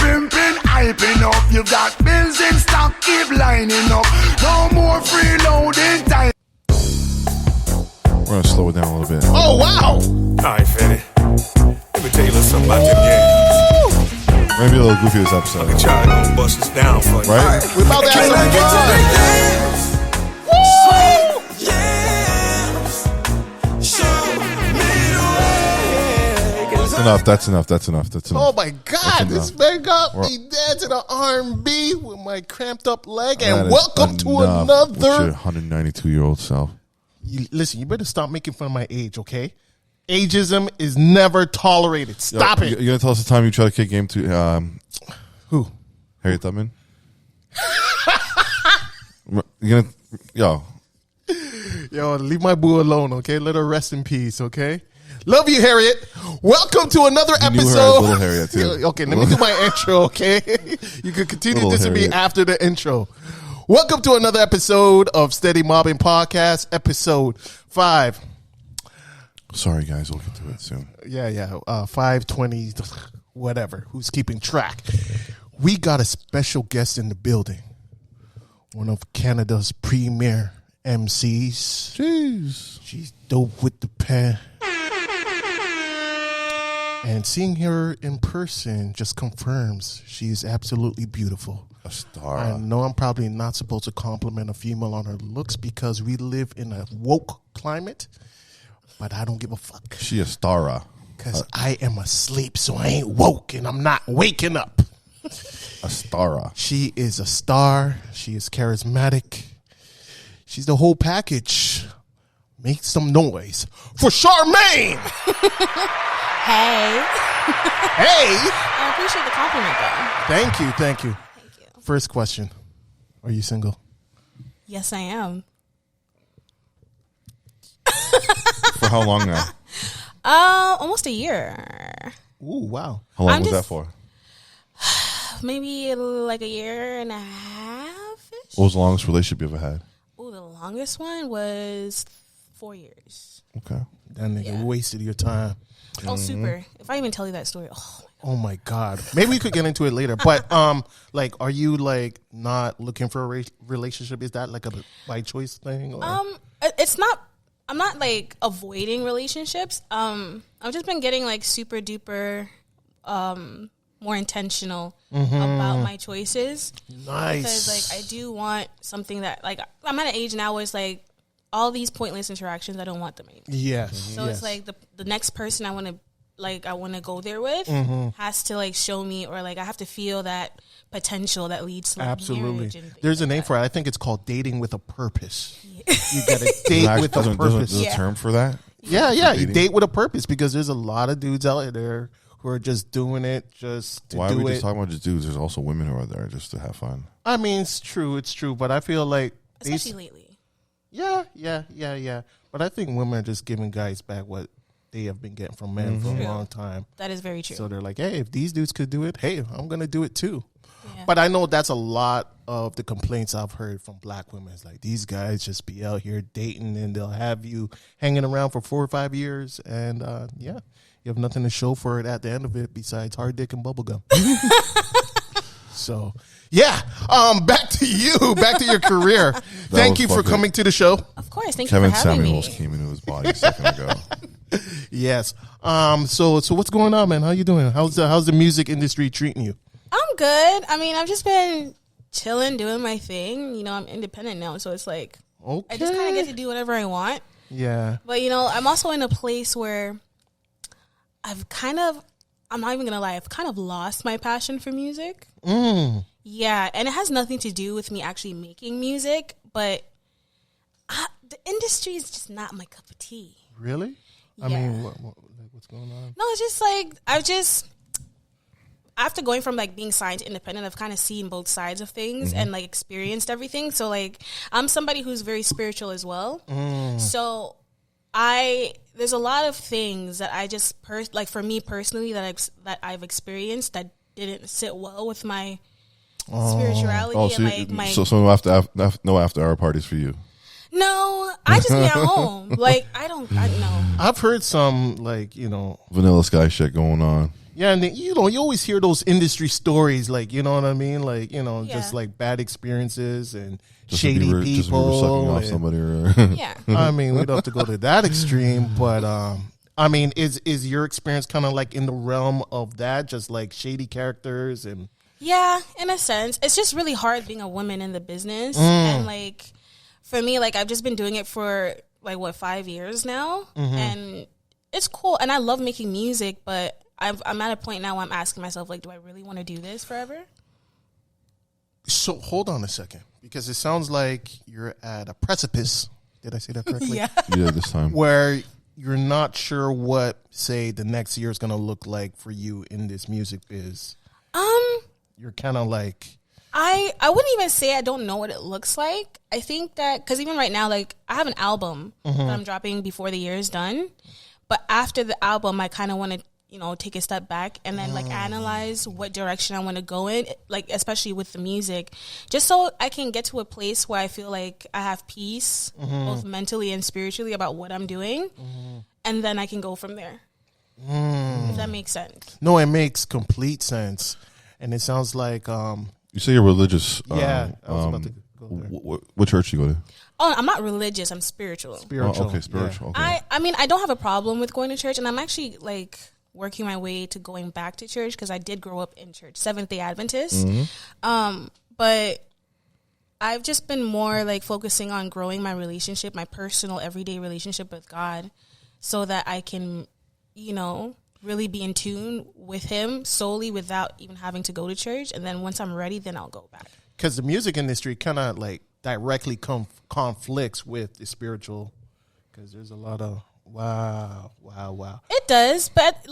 pimping, hyping up. You got bills in stock, keep lining up. No more freeloading time. We're gonna slow it down a little bit. Oh, wow. All right, Fetty. Let me tell you a little something about them games. We're gonna be a little goofy this episode. Try to bust us down for you. Right? All right, we're about to have some fun. That's enough. Oh my God, this man got me dancing to R&B with my cramped up leg. And welcome to another. With your 192-year-old self. Listen, you better stop making fun of my age, okay? Ageism is never tolerated. Stop it. You're going to tell us the time you tried to kick game to Who? Harriet Tubman? You're going to... Yo, leave my boo alone, okay? Let her rest in peace, okay? Love you, Harriet. Welcome to another episode. Knew her as Little Harriet, too. Okay, let me do my intro, okay? You can continue Little this to me Harriet. after the intro. Welcome to another episode of Steady Mobbin Podcast, episode 5. Sorry, guys. We'll get to it soon. Yeah. 520, whatever. Who's keeping track? We got a special guest in the building. One of Canada's premier MCs. Jeez. She's dope with the pen. And seeing her in person just confirms she is absolutely beautiful. A star. I know I'm probably not supposed to compliment a female on her looks because we live in a woke climate, but I don't give a fuck. She a star. Because I am asleep, so I ain't woke, and I'm not waking up. A star. She is a star. She is charismatic. She's the whole package. Make some noise for Charmaine. Hey. Hey. I appreciate the compliment, though. Thank you. First question. Are you single? Yes, I am. For how long now? Almost a year. Ooh, wow. How long I'm was just- that for? Maybe like a year and a half-ish. What was the longest relationship you ever had? Oh, the longest one was 4 years. Okay. That nigga Yeah. wasted your time. Oh, super. If I even tell you that story, Oh my God. Maybe we could get into it later. But like, are you like not looking for a relationship? Is that like a by choice thing? Or? it's not. I'm not like avoiding relationships. I've just been getting like super duper, more intentional about my choices. Nice. Because like I do want something that like I'm at an age now where it's like all these pointless interactions, I don't want them anymore. Yes. So it's like the next person I want to go there with has to like show me, or like I have to feel that potential that leads to like, absolutely. marriage and things There's a like name that. for it. I think it's called dating with a purpose. You got to date with a purpose. There's a term for that? Yeah. You Dating? date with a purpose because there's a lot of dudes out there who are just doing it just to Why do are we it. just talking about just dudes? There's also women who are there just to have fun. I mean, it's true. But I feel like Especially lately. Yeah. But I think women are just giving guys back what they have been getting from men for a long time. That is very true. So they're like, hey, if these dudes could do it, hey, I'm going to do it too. Yeah. But I know that's a lot of the complaints I've heard from black women. It's like, these guys just be out here dating and they'll have you hanging around for 4 or 5 years. And you have nothing to show for it at the end of it besides hard dick and bubblegum. So, back to you, back to your career. Thank you for coming to the show. Of course, thank Kevin you for having Samuels me. came into his body a second ago. Yes. So what's going on, man? How you doing? How's the music industry treating you? I'm good. I mean, I've just been chilling, doing my thing. You know, I'm independent now, so it's like Okay. I just kind of get to do whatever I want. Yeah. But, you know, I'm also in a place where I'm not even going to lie, I've kind of lost my passion for music. Yeah, and it has nothing to do with me actually making music, but the industry is just not my cup of tea. Really? I Yeah. mean, what's going on? No, it's just like, after going from like being signed to independent, I've kind of seen both sides of things and like experienced everything. So like, I'm somebody who's very spiritual as well. So there's a lot of things that I just like for me personally that I've experienced that didn't sit well with my spirituality and my so no after hour parties for you. No, I just be at home. Like I I know. I've heard some like Vanilla Sky shit going on. Yeah, and then, you always hear those industry stories, like, you know what I mean? Like, just like bad experiences and shady people. Just sucking off somebody. Or Yeah. I mean, we don't have to go to that extreme, but I mean, is your experience kind of like in the realm of that, just like shady characters and? Yeah, in a sense. It's just really hard being a woman in the business. And like, for me, like I've just been doing it for like 5 years now, and it's cool. And I love making music, but I'm at a point now where I'm asking myself, like, do I really want to do this forever? So hold on a second, because it sounds like you're at a precipice. Did I say that correctly? Yeah. Yeah, this time. Where you're not sure what, say, the next year is going to look like for you in this music biz. You're kind of like... I wouldn't even say I don't know what it looks like. I think that, because even right now, like, I have an album that I'm dropping before the year is done. But after the album, I kind of want to, take a step back and then like analyze what direction I want to go in, like especially with the music, just so I can get to a place where I feel like I have peace, both mentally and spiritually, about what I'm doing, and then I can go from there. If that makes sense. No, it makes complete sense, and it sounds like you say you're religious. Yeah, I was about to go there. What church you go to? Oh, I'm not religious. I'm spiritual. Spiritual. Oh, okay, spiritual. Yeah. Okay. I mean, I don't have a problem with going to church, and I'm actually like working my way to going back to church because I did grow up in church, Seventh-day Adventist. But I've just been more like focusing on growing my relationship, my personal everyday relationship with God, so that I can, really be in tune with Him solely without even having to go to church. And then once I'm ready, then I'll go back. Because the music industry kind of like directly conflicts with the spiritual, because there's a lot of wow. It does, but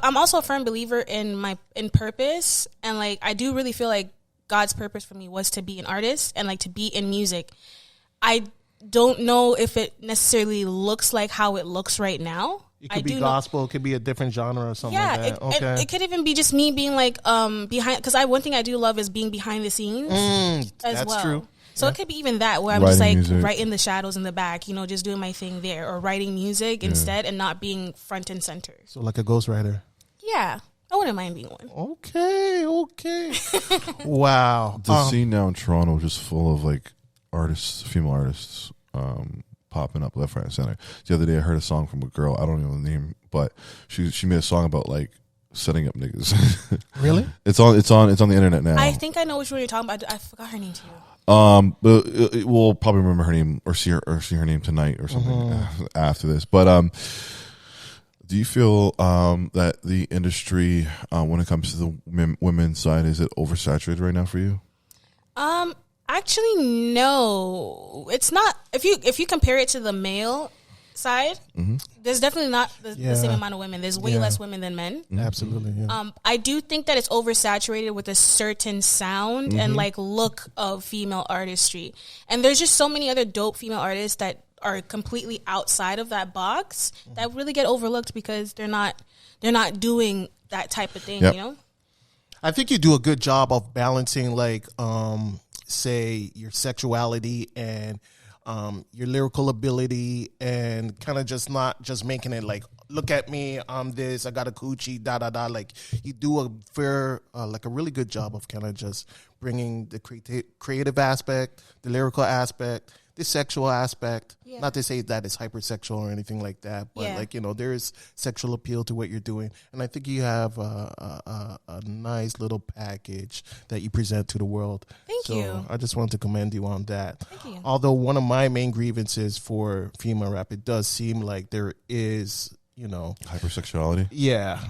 I'm also a firm believer in purpose, and like I do really feel like God's purpose for me was to be an artist and like to be in music. I don't know if it necessarily looks like how it looks right now. It could be gospel, it could be a different genre or something like that. Yeah, it could even be just me being like behind, because one thing I do love is being behind the scenes as that's well. true. So it could be even that, where I'm Writing just like music. right in the shadows in the back, just doing my thing there, or writing music instead and not being front and center. So like a ghostwriter. Yeah, I wouldn't mind being one. Okay. Wow. The scene now in Toronto is just full of like artists, female artists, popping up left, right, and center. The other day I heard a song from a girl, I don't know the name, but she made a song about like setting up niggas. Really? It's on the internet now. I think I know which one you're talking about. I forgot her name too. But we'll probably remember her name or see her name tonight or something after this. But do you feel that the industry, when it comes to the women's side, is it oversaturated right now for you? Actually, no, it's not. If you compare it to the male side, there's definitely not the same amount of women. There's way less women than men. Absolutely. Yeah. I do think that it's oversaturated with a certain sound and like look of female artistry. And there's just so many other dope female artists that are completely outside of that box that really get overlooked because they're not doing that type of thing, I think you do a good job of balancing like say your sexuality and your lyrical ability, and kind of just not just making it like, look at me, I'm this, I got a coochie, da da da. Like you do a fair, like a really good job of kind of just bringing the creative aspect, the lyrical aspect, the sexual aspect. Yeah. Not to say that it's hypersexual or anything like that, but like, there is sexual appeal to what you're doing. And I think you have a nice little package that you present to the world. Thank you. I just want to commend you on that. Thank you. Although one of my main grievances for female rap, it does seem like there is, Hypersexuality? Yeah,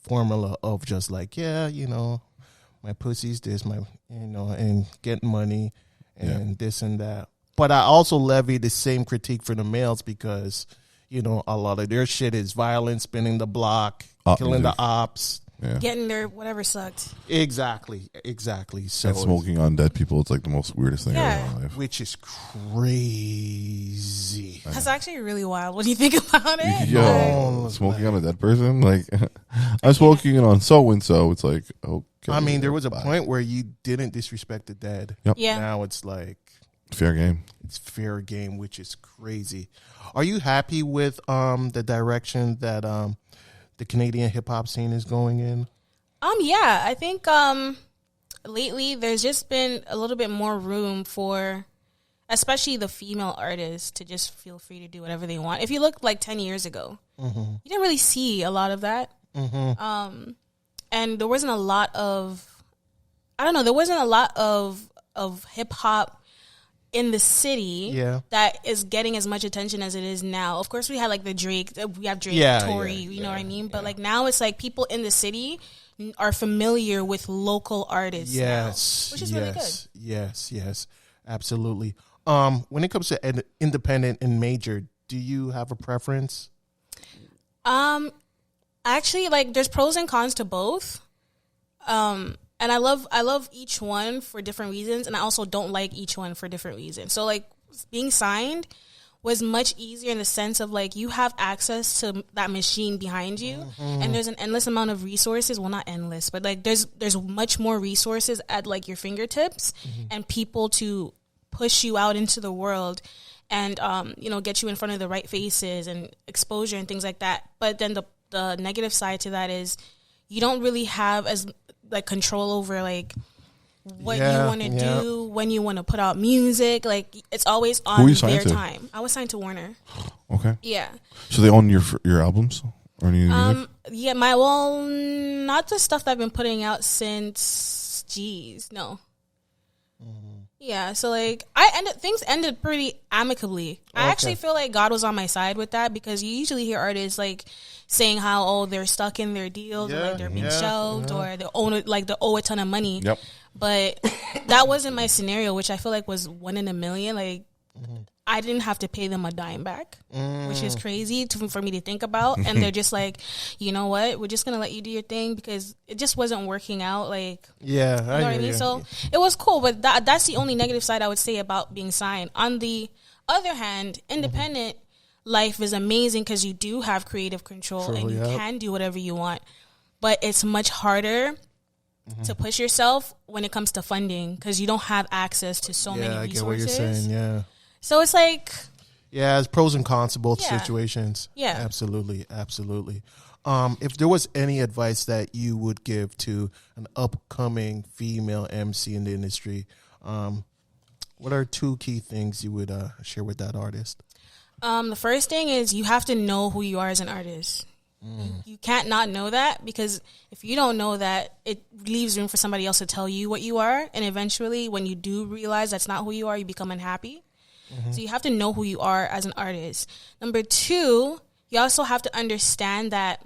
formula of just like, my pussy's this, and getting money and this and that. But I also levy the same critique for the males because, a lot of their shit is violence, spinning the block, killing the ops. Yeah. Getting their whatever sucked. Exactly. So And smoking on dead people, it's like the most weirdest thing Yeah. ever in my life. which is crazy. That's actually really wild when you think about it. Yo, smoking on a dead person? Like, I'm smoking it on so-and-so. It's like, okay. I mean, there was a bye. point where you didn't disrespect the dead. Yep. Yeah. Now it's like, Fair game. It's fair game, which is crazy. Are you happy with the direction that the Canadian hip hop scene is going in? Yeah, I think lately there's just been a little bit more room for, especially the female artists, to just feel free to do whatever they want. If you look like 10 years ago, you didn't really see a lot of that. And there wasn't a lot of, there wasn't a lot of hip hop in the city that is getting as much attention as it is now. Of course, we had like the Drake, we have Drake, Tory, you know what I mean? But like now it's like people in the city are familiar with local artists now, which is really good. Yes, absolutely. When it comes to independent and major, do you have a preference? Actually, like there's pros and cons to both. And I love each one for different reasons, and I also don't like each one for different reasons. So like being signed was much easier in the sense of like you have access to that machine behind you, and there's an endless amount of resources. Well, not endless, but like there's much more resources at like your fingertips, and people to push you out into the world, and get you in front of the right faces and exposure and things like that. But then the negative side to that is you don't really have as like control over like what you want to do, when you want to put out music. Like it's always on their time. I was signed to Warner. Okay. Yeah. So they own your albums or any music? Yeah, not the stuff that I've been putting out since no. Yeah, so like things ended pretty amicably. I actually feel like God was on my side with that, because you usually hear artists like saying how they're stuck in their deals, or like they're being shelved, or they owe a ton of money. Yep. But that wasn't my scenario, which I feel like was 1 in a million. Like I didn't have to pay them a dime back, which is crazy for me to think about. And they're just like, you know what? We're just going to let you do your thing, because it just wasn't working out. Like, you know what I mean? So it was cool, but that's the only negative side I would say about being signed. On the other hand, independent life is amazing because you do have creative control and you can do whatever you want. But it's much harder to push yourself when it comes to funding, because you don't have access to so many resources. I get what you're saying, So it's like... Yeah, it's pros and cons to both situations. Yeah. Absolutely. If there was any advice that you would give to an upcoming female MC in the industry, what are 2 key things you would share with that artist? The first thing is you have to know who you are as an artist. You can't not know that, because if you don't know that, it leaves room for somebody else to tell you what you are. And eventually, when you do realize that's not who you are, you become unhappy. So you have to know who you are as an artist. Number 2, you also have to understand that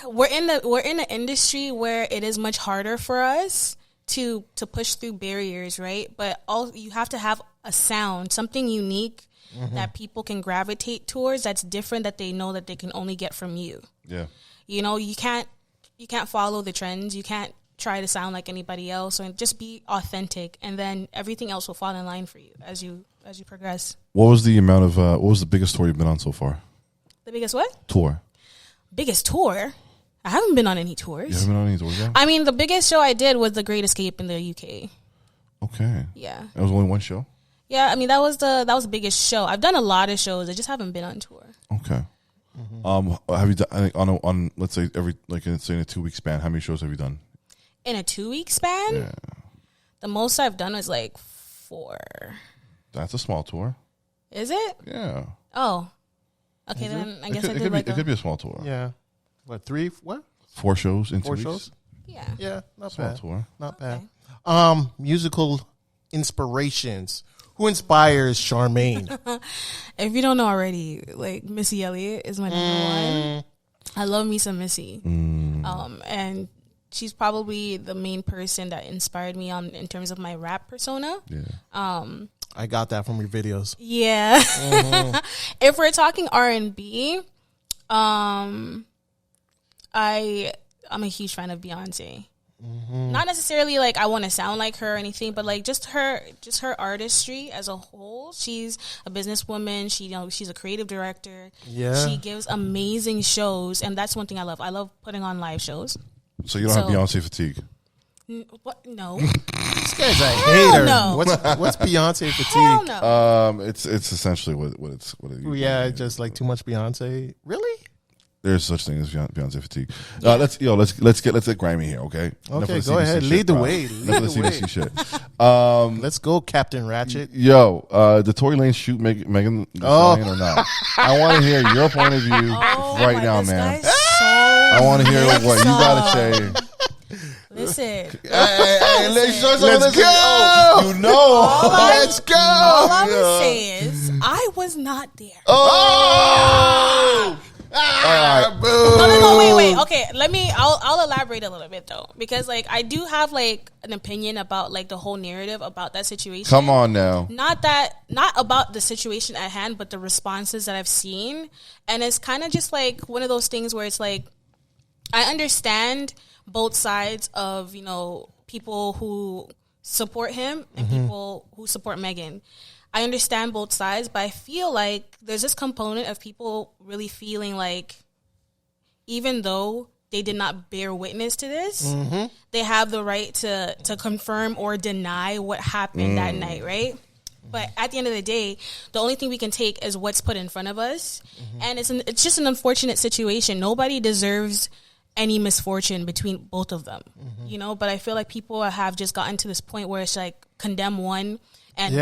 we're in the industry where it is much harder for us to push through barriers, right? But you have to have a sound, something unique that people can gravitate towards, that's different, that they know that they can only get from you. Yeah. You can't follow the trends. You can't try to sound like anybody else, and just be authentic, and then everything else will fall in line for you as you progress. What was the biggest tour you've been on so far? The biggest what? Tour. Biggest tour? I haven't been on any tours. You haven't been on any tours yet? I mean, the biggest show I did was The Great Escape in the UK. Okay. Yeah. That was only one show? Yeah, I mean, that was the biggest show. I've done a lot of shows. I just haven't been on tour. Okay. Have you done on let's say in a 2-week span? How many shows have you done? In a 2-week span? Yeah. The most I've done was like 4. That's a small tour. Is it? Yeah. Oh. Okay, then I guess I did it could be a small tour. Yeah. What, 3? What? 4 shows in 2 weeks. 4 shows? Yeah. Yeah, not small bad. Tour. Not bad. Musical inspirations. Who inspires Charmaine? If you don't know already, like Missy Elliott is my number 1. I love me some Missy. And she's probably the main person that inspired me in terms of my rap persona. Yeah. I got that from your videos. Yeah. If we're talking R&B, I'm a huge fan of Beyonce. Not necessarily like I want to sound like her or anything, but like just her artistry as a whole. She's a businesswoman. She's a creative director. Yeah. She gives amazing shows, and that's one thing I love. I love putting on live shows. So you don't have Beyonce fatigue? What? No. This guy's a Hell hater. no. What's Beyonce fatigue? Hell no. It's essentially what Yeah, just like too much Beyonce. Really? There's such thing as Beyonce fatigue. Let's get grimy here, okay? Okay, go ahead. Lead the way. Enough of the CDC shit. Let's go, Captain Ratchet. Did Tory Lanez shoot Megan Thee Stallion or not? I want to hear your point of view right now, man. I want to hear what you gotta say. Listen. Let's go. Let's go. All I'm gonna say is I was not there. Oh. No, wait. Okay, I'll elaborate a little bit though, because like I do have like an opinion about like the whole narrative about that situation. Come on now. Not about the situation at hand, but the responses that I've seen, and it's kind of just like one of those things where it's like I understand both sides of, you know, people who support him and people who support Megan. I understand both sides, but I feel like there's this component of people really feeling like even though they did not bear witness to this, they have the right to confirm or deny what happened that night, right? But at the end of the day, the only thing we can take is what's put in front of us. And it's just an unfortunate situation. Nobody deserves any misfortune between both of them, you know? But I feel like people have just gotten to this point where it's like condemn one and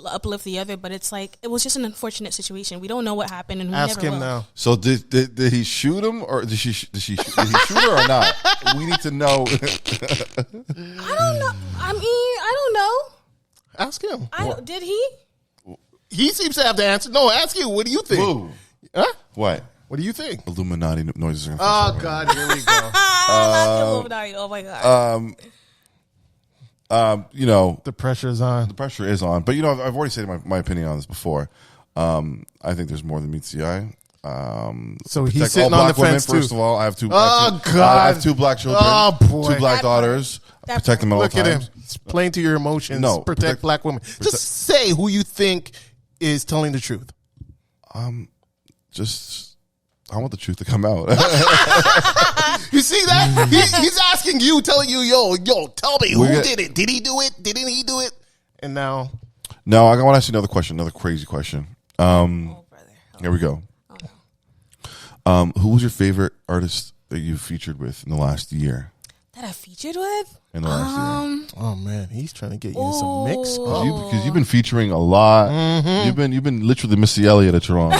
uplift the other, but it's like it was just an unfortunate situation. We don't know what happened, and we Ask never him will. now. So did he shoot him, or did he shoot her or not? We need to know. I don't know. I mean, I don't know. Ask him. Did he? He seems to have the answer. No, ask you. What do you think? Whoa. Huh? What? What do you think? Illuminati noises. Oh God, here we go. Not the Illuminati. Oh my God. You know, The pressure's on. the pressure is on, but you know, I've already said my opinion on this before. I think there's more than meets the eye. So he's Protect sitting all on the black women. fence too. First of all, I have two. Oh, God. I have two black children. Oh, boy. 2 black That daughters. part. Protect them at all Look times. at him. It's playing to your emotions. No, protect black women. Just say who you think is telling the truth. I want the truth to come out. You see that? He's asking you, telling you, yo, tell me who did it. Did he do it? Didn't he do it? And now, No, I want to ask you another question, another crazy question. Oh, brother. Here we go. Who was your favorite artist that you featured with in the last year? That I featured with? In the last year. oh man, he's trying to get you in some mix. Because you've been featuring a lot. You've been literally Missy Elliott of Toronto.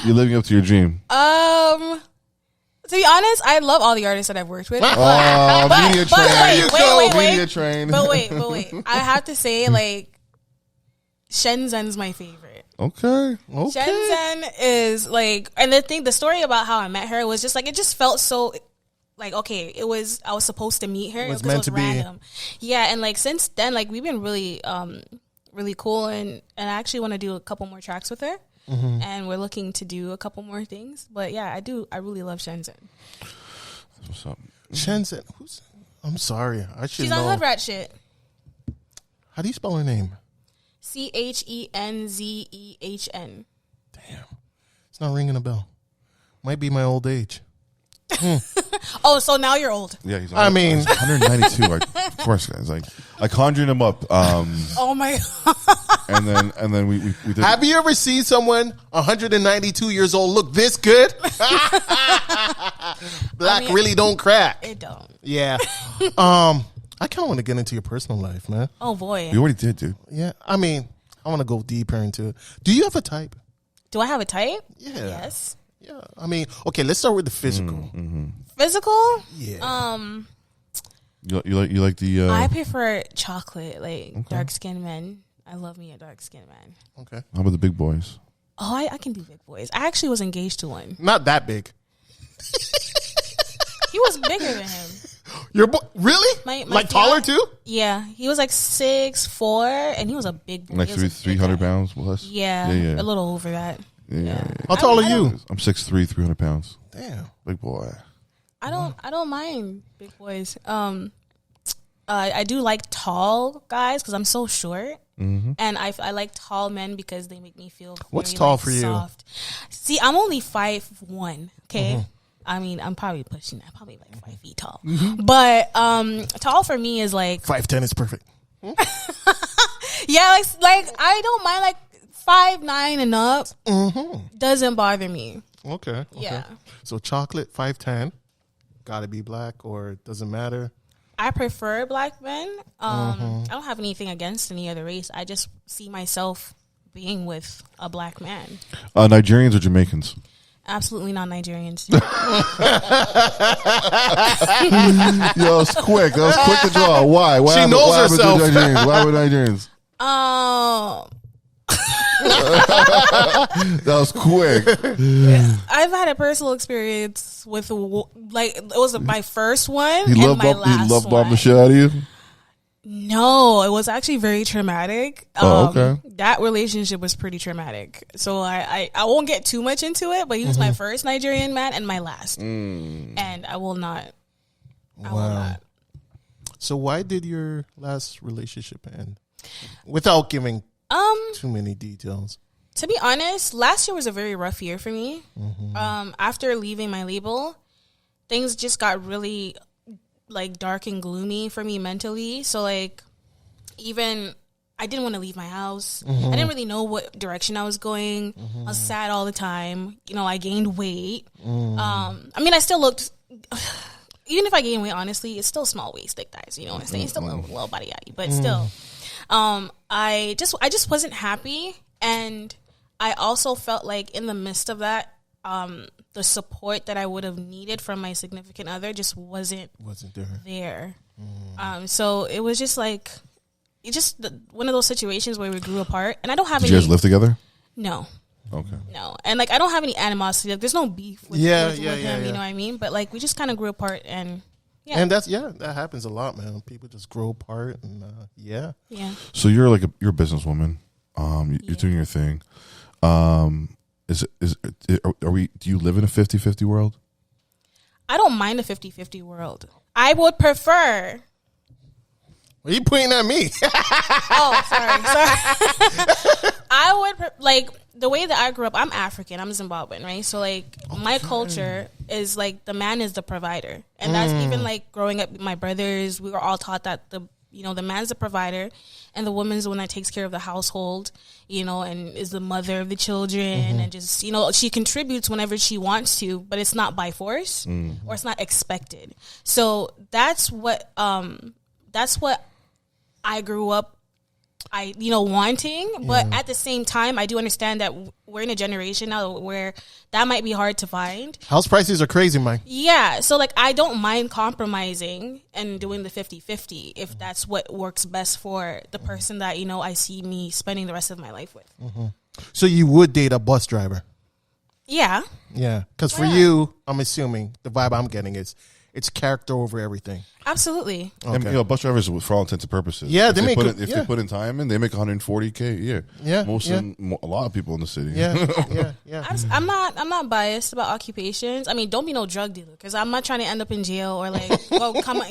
You're living up to your dream. To be honest, I love all the artists that I've worked with. Media train. Media train. But wait. I have to say, like, Shenzhen's my favorite. Okay. Shenzhen is like, and the story about how I met her was just like, it just felt so like, okay, I was supposed to meet her. It was because meant to be. random. Yeah, and like since then, like we've been really, really cool, and I actually want to do a couple more tracks with her, and we're looking to do a couple more things. But yeah, I really love Shenzhen. What's up? Shenzhen. I'm sorry. I should know. She's on Hood Rat shit. How do you spell her name? CHENZEHN. Damn. It's not ringing a bell. Might be my old age. Oh, so now you're old. Yeah, he's. I mean, he's 192. Of course, guys. Like I conjured him up. Oh my God. and then we did. have you ever seen someone 192 years old look this good? Black really don't crack. It don't. Yeah. I kind of want to get into your personal life, man. Oh boy. We already did, dude. Yeah. I mean, I want to go deeper into it. Do you have a type? Do I have a type? Yeah. Yes. Yeah. I mean, okay, let's start with the physical. Physical? Yeah. You like the? I prefer chocolate, like dark skinned men. I love me a dark skinned man. Okay. How about the big boys? Oh, I can do big boys. I actually was engaged to one. Not that big. He was bigger than him. Your boy, really? My like taller fiance- too? Yeah, he was like 6'4", and he was a big boy. Like He was a big 300 guy. pounds plus. Yeah, yeah. a little over that. Yeah. How tall are you? I'm 6'3", 300 pounds. Damn. Big boy. I don't mind big boys. I do like tall guys because I'm so short, and I like tall men because they make me feel. What's very, tall like, for you? soft. See, I'm only 5'1". Okay, I mean, I'm probably pushing that. Probably like 5 feet tall. But tall for me is like 5'10" is perfect. yeah, like I don't mind like 5'9" and up. Doesn't bother me. Okay. Yeah. So chocolate 5'10", gotta be black or doesn't matter. I prefer black men. I don't have anything against any other race. I just see myself being with a black man. Nigerians or Jamaicans? Absolutely not Nigerians. Yo, it's quick. That was quick to draw. Why? She knows herself. Why would Nigerians? That was quick. I've had a personal experience with like it was my first one. He loved bombing the shit out of you? No, it was actually very traumatic. Okay. That relationship was pretty traumatic. So I won't get too much into it, but he was my first Nigerian man and my last. And I will not. I will not. So why did your last relationship end? Without giving too many details. To be honest, last year was a very rough year for me. After leaving my label, things just got really like dark and gloomy for me mentally. So like even I didn't want to leave my house. I didn't really know what direction I was going. I was sad all the time. You know, I gained weight. I mean, I still looked, even if I gained weight, honestly, it's still small waist, thick thighs. You know what I'm saying? It's still a little body yaddy, but still, I just wasn't happy. And I also felt like in the midst of that, the support that I would have needed from my significant other just wasn't there. So it was just like, one of those situations where we grew apart, and I don't have Did you guys live together? No. Okay. No. And like, I don't have any animosity. Like, there's no beef with him, you know what I mean? But like, we just kind of grew apart, and yeah. And that happens a lot, man. People just grow apart, and yeah. So you're like you're a businesswoman. You're doing your thing. Do you live in a 50-50 world? I don't mind a 50-50 world. I would prefer. What are you pointing at me? Oh, sorry. I would, like, the way that I grew up, I'm African, I'm Zimbabwean, right? So, like, my culture is, like, the man is the provider. And that's even, like, growing up with my brothers, we were all taught that the man's the provider and the woman's the one that takes care of the household, you know, and is the mother of the children and just, you know, she contributes whenever she wants to, but it's not by force or it's not expected. So that's what I grew up, wanting, but at the same time, I do understand that we're in a generation now where that might be hard to find. House prices are crazy, Mike. Yeah, so like I don't mind compromising and doing the 50-50 if that's what works best for the person that, you know, I see me spending the rest of my life with. So you would date a bus driver? Yeah. Yeah, because for you, I'm assuming the vibe I'm getting is it's character over everything. Absolutely. Okay. And, you know, bus drivers, for all intents and purposes, if they put in time in, they make $140K a year. Yeah, a lot of people in the city. Yeah. I'm not biased about occupations. I mean, don't be no drug dealer because I'm not trying to end up in jail or like,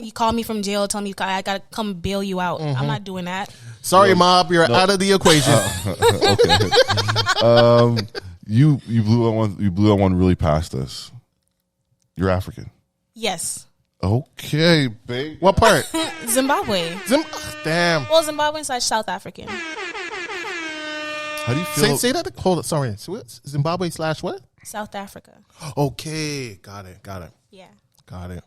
you call me from jail, tell me I gotta come bail you out. I'm not doing that. Sorry, Mob, you're out of the equation. Okay. You blew on one really past us. You're African. Yes. Okay, babe. What part? Zimbabwe. Damn. Well, Zimbabwean / South African. How do you feel? Say that. Hold it. Sorry. Zimbabwe / what? South Africa. Okay. Got it. Yeah. Got it.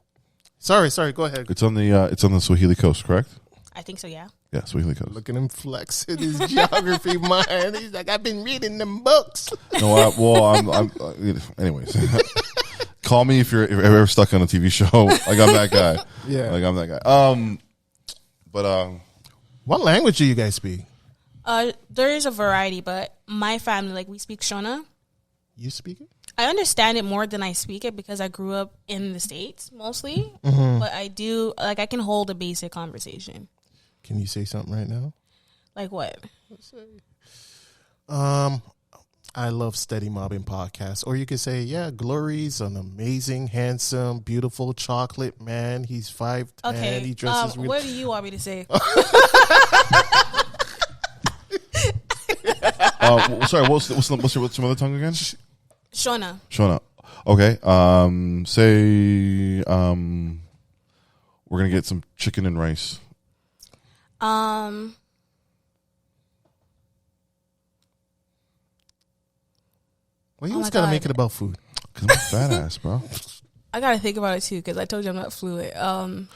Sorry. Go ahead. It's on the Swahili coast, correct? I think so, yeah. Yeah, Swahili coast. Look at him flexing his geography mind. He's like, I've been reading them books. No, I'm anyways. Call me if you're ever stuck on a TV show. Like I'm that guy. Yeah. Like I'm that guy. But what language do you guys speak? There is a variety, but my family, like, we speak Shona. You speak it? I understand it more than I speak it because I grew up in the States mostly. But I do, like, I can hold a basic conversation. Can you say something right now? Like what? Let's say, I love Steady Mobbin Podcast. Or you could say, yeah, Glory's an amazing, handsome, beautiful chocolate man. He's 5'10". Okay. He dresses really... What do you want me to say? sorry, what's your mother tongue again? Shona. Shona. Okay. Say we're gonna get some chicken and rice. Well, you always gotta make it about food. Cause I'm a fat ass, bro. I gotta think about it too because I told you I'm not fluent.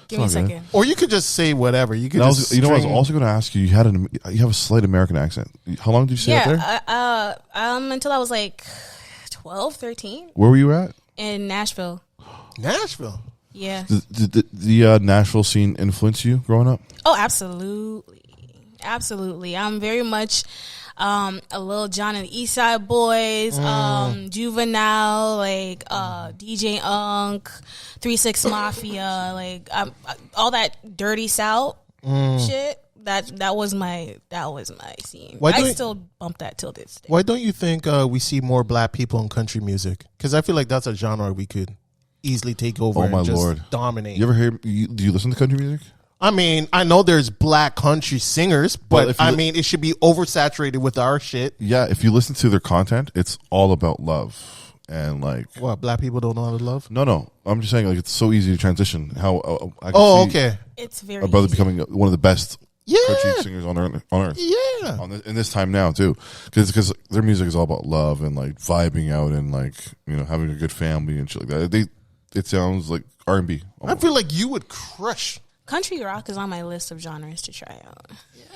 Give me a second. Or you could just say whatever. You could. I Just was also going to ask you. You have a slight American accent. How long did you stay up there? Until I was like 12, 13 Where were you at? in Nashville. Nashville. Yeah. Did the Nashville scene influence you growing up? Oh, absolutely. I'm very much a Lil Jon and the East Side Boys, Juvenile, like DJ Unk, 3-6 Mafia, like all that dirty South shit. That was my scene. I still bump that till this day. Why don't you think we see more black people in country music? Because I feel like that's a genre we could easily take over. Oh my and just Lord, dominate. You ever hear? Do you listen to country music? I mean, I know there's black country singers, but I mean, it should be oversaturated with our shit. Yeah, if you listen to their content, it's all about love and like. What, black people don't know how to love? No. I'm just saying, like, it's so easy to transition. How I can see okay. It's very a brother easy. becoming one of the best Yeah. country singers on earth. Yeah. In this time now too, because their music is all about love and like vibing out and like having a good family and shit like that. It sounds like R&B. I feel like you would crush. Country rock is on my list of genres to try out.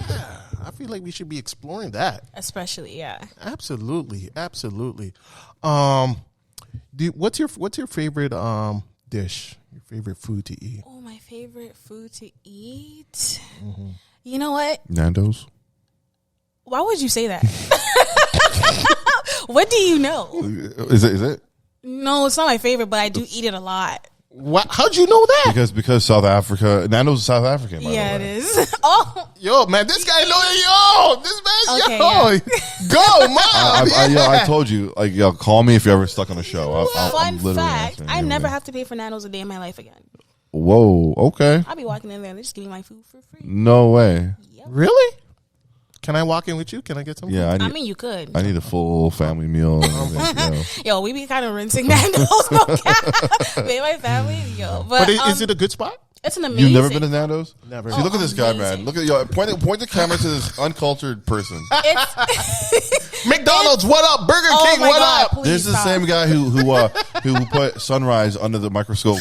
Yeah, I feel like we should be exploring that. Especially, yeah. Absolutely. What's your favorite dish? Your favorite food to eat? Oh, my favorite food to eat. You know what? Nando's. Why would you say that? What do you know? Is it? No, it's not my favorite, but I do eat it a lot. What? How'd you know that? Because South Africa, Nando's is South African. By Yeah, the it way. is. Oh, Yo, man, this guy know. This man, Okay, go, mom. I told you, like, call me if you're ever stuck on a show. fun I'm literally fact, answering I you, never man. have to pay for Nando's a day in my life again. Whoa, okay, I'll be walking in there and they just give me my food for free. no way. Really? Can I walk in with you? Can I get something? Yeah, I mean, you could. I need a full family meal. And everything, Yo, we be kind of rinsing Nando's. No cap. Me and my family, yo. But is it a good spot? It's an amazing. You've never been to Nando's? Never. See, look at this guy, amazing. man. Look at point the camera to this uncultured person. It's, McDonald's, what up? Burger oh King, my what God, up? please There's the stop. same guy who put sunrise under the microscope.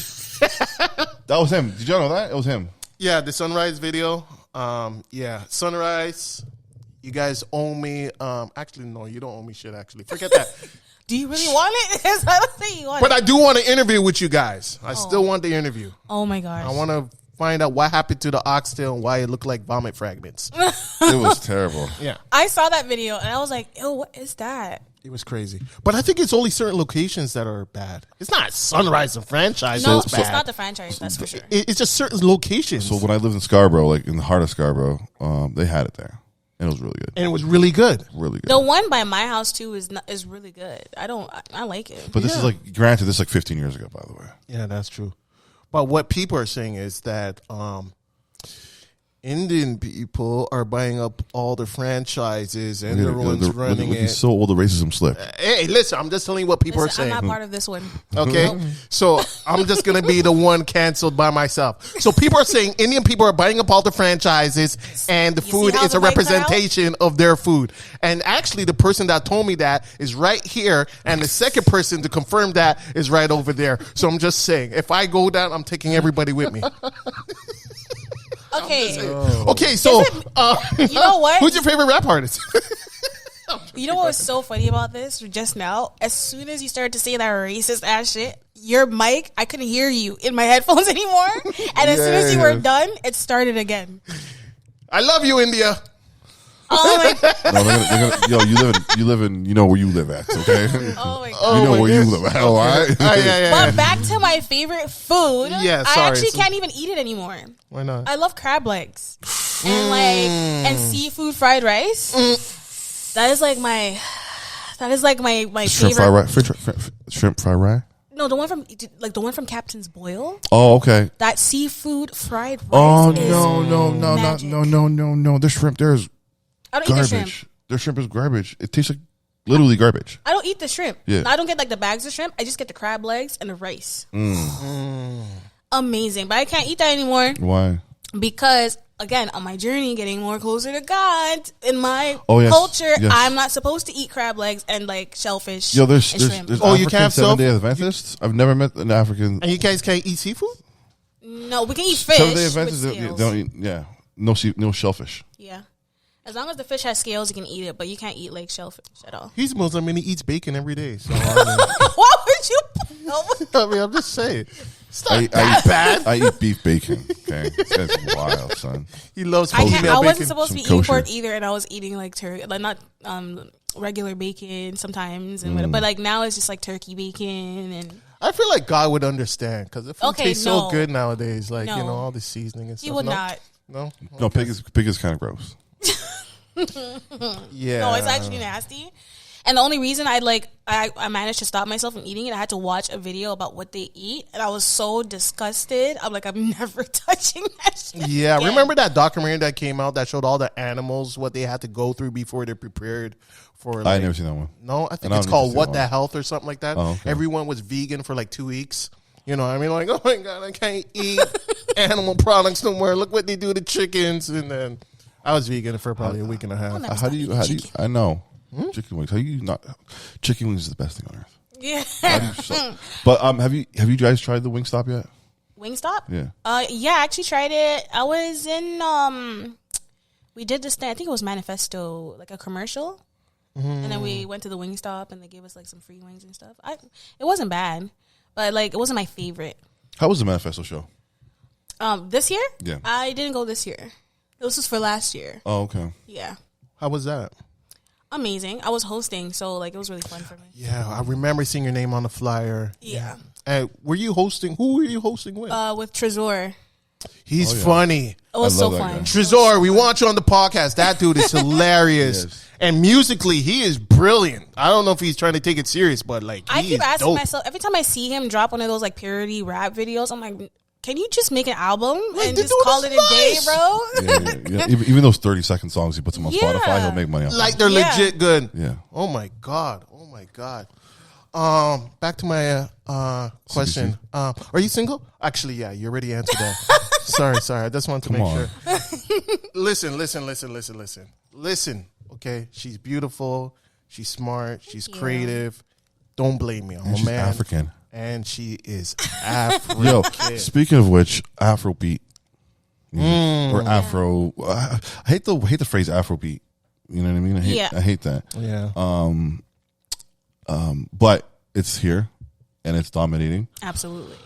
That was him. Did y'all know that? It was him. Yeah, the sunrise video. Yeah, sunrise. You guys owe me. Actually, no, you don't owe me shit. Actually, forget that. Do you really want it? That's what I'm saying. You want But it. I do want to interview with you guys. I still want the interview. Oh my gosh. I want to find out what happened to the oxtail and why it looked like vomit fragments. It was terrible. Yeah, I saw that video and I was like, ew, what is that? it was crazy. But I think it's only certain locations that are bad. It's not Sunrise and franchise. No, that's it's bad. not the franchise, that's for sure. It's just certain locations. So when I lived in Scarborough, like in the heart of Scarborough, they had it there, and it was really good. And it was really good. Really good. The one by my house too is really good. I like it. But this is like, granted, this is like 15 years ago, by the way. Yeah, that's true. But what people are saying is that Indian people are buying up all the franchises and they're the ones running Look, it. he's so old, the racism slip. Hey, listen, I'm just telling you what people Listen, are I'm saying. not part of this one. Okay, so I'm just gonna be the one canceled by myself. So people are saying Indian people are buying up all the franchises, and the You food see how is a the mic cut out? representation of their food. And actually, the person that told me that is right here, and the second person to confirm that is right over there. So I'm just saying, if I go down, I'm taking everybody with me. Okay. Okay, so You know what? who's your favorite rap artist? You know what was so funny about this just now? As soon as you started to say that racist ass shit, your mic, I couldn't hear you in my headphones anymore. And as soon as you were done, it started again. I love you, India. Oh my, No, they're gonna, you live in, you know where you live at, okay? oh my God. You know my where you goodness. live at, all right? But back to my favorite food. Yeah, I sorry. actually can't even eat it anymore. Why not? I love crab legs and and seafood fried rice. That is like my Shrimp favorite. fried rice? Shrimp fried rice? No, the one from Captain's Boil. Oh, okay. That seafood fried rice. Oh, is magic. no. Their shrimp there is I don't eat the shrimp. garbage. Their shrimp is garbage. It tastes like Literally garbage. I don't eat the shrimp. Yeah. I don't get like the bags of shrimp. I just get the crab legs and the rice. Amazing. But I can't eat that anymore. Why? Because, again, on my journey, getting more closer to God, in my yes. culture, Yes. I'm not supposed to eat crab legs and like shellfish Yo, there's and shrimp. African you can't have 7-Day Adventists. I've never met an African. And you guys can't eat seafood? No, we can eat fish. 7-Day with Adventists scales. don't eat. Yeah, no shellfish. Yeah. As long as the fish has scales, you can eat it, but you can't eat like shellfish at all. He's Muslim and he eats bacon every day. So Why would you? I mean, I'm just saying. It's not I that bad. I eat beef bacon. Okay, that's wild, son. He loves I female wasn't bacon. supposed to be Some eating kosher. pork either, and I was eating like turkey, like not regular bacon sometimes, and whatever. But like now it's just like turkey bacon and. I feel like God would understand because the food Okay, tastes no. so good nowadays. Like, No. you know, all the seasoning and stuff. He would no? not. No? No, pig is kind of gross. Yeah. No, it's actually nasty. And the only reason I managed to stop myself from eating it, I had to watch a video about what they eat, and I was so disgusted. I'm like, I'm never touching that shit. Yeah, again. remember that documentary that came out that showed all the animals, what they had to go through before they're prepared for I like, never seen that one. No, I think And I it's don't called need to see What that the one. Health or something like that. Oh, okay. Everyone was vegan for like 2 weeks. You know what I mean? Like, oh my God, I can't eat animal products no more. Look what they do to chickens. And then I was vegan for probably a week and a half. never How do you? I know chicken wings. How do you not? Chicken wings is the best thing on earth. Yeah. How do you but have you guys tried the Wingstop yet? Wingstop? Yeah. Yeah, I actually tried it. I was in we did this thing, I think it was Manifesto, like a commercial. And then we went to the Wingstop and they gave us like some free wings and stuff. It wasn't bad, but like it wasn't my favorite. How was the Manifesto show? This year? Yeah. I didn't go this year. This was for last year. Oh, okay. Yeah. How was that? Amazing. I was hosting, so like it was really fun for me. Yeah, I remember seeing your name on the flyer. Yeah. And were you hosting? Who were you hosting with? With Trezor. He's Oh, yeah. funny. It was I so love that fun. guy. Trezor, we want you on the podcast. That dude is hilarious. Yes. And musically, he is brilliant. I don't know if he's trying to take it serious, but like, I he keep is asking dope. myself every time I see him drop one of those like parody rap videos. I'm like, can you just make an album and the just dude call is it a day, nice. bro? Yeah. Even those 30-second songs, he puts them on Yeah. Spotify. He'll make money off. Like, they're Yeah. legit good. Yeah. Oh my god. Oh my god. Back to my question. Are you single? Actually, yeah. You already answered that. sorry. I just wanted to Come make on. sure. Listen. Listen. Okay, she's beautiful. She's smart. She's you. creative. Don't blame me. I'm And a she's man. African. And she is African. Yo, speaking of which, Afrobeat or Afro. I hate the phrase Afrobeat. You know what I mean? I hate that. Yeah. But it's here and it's dominating. Absolutely.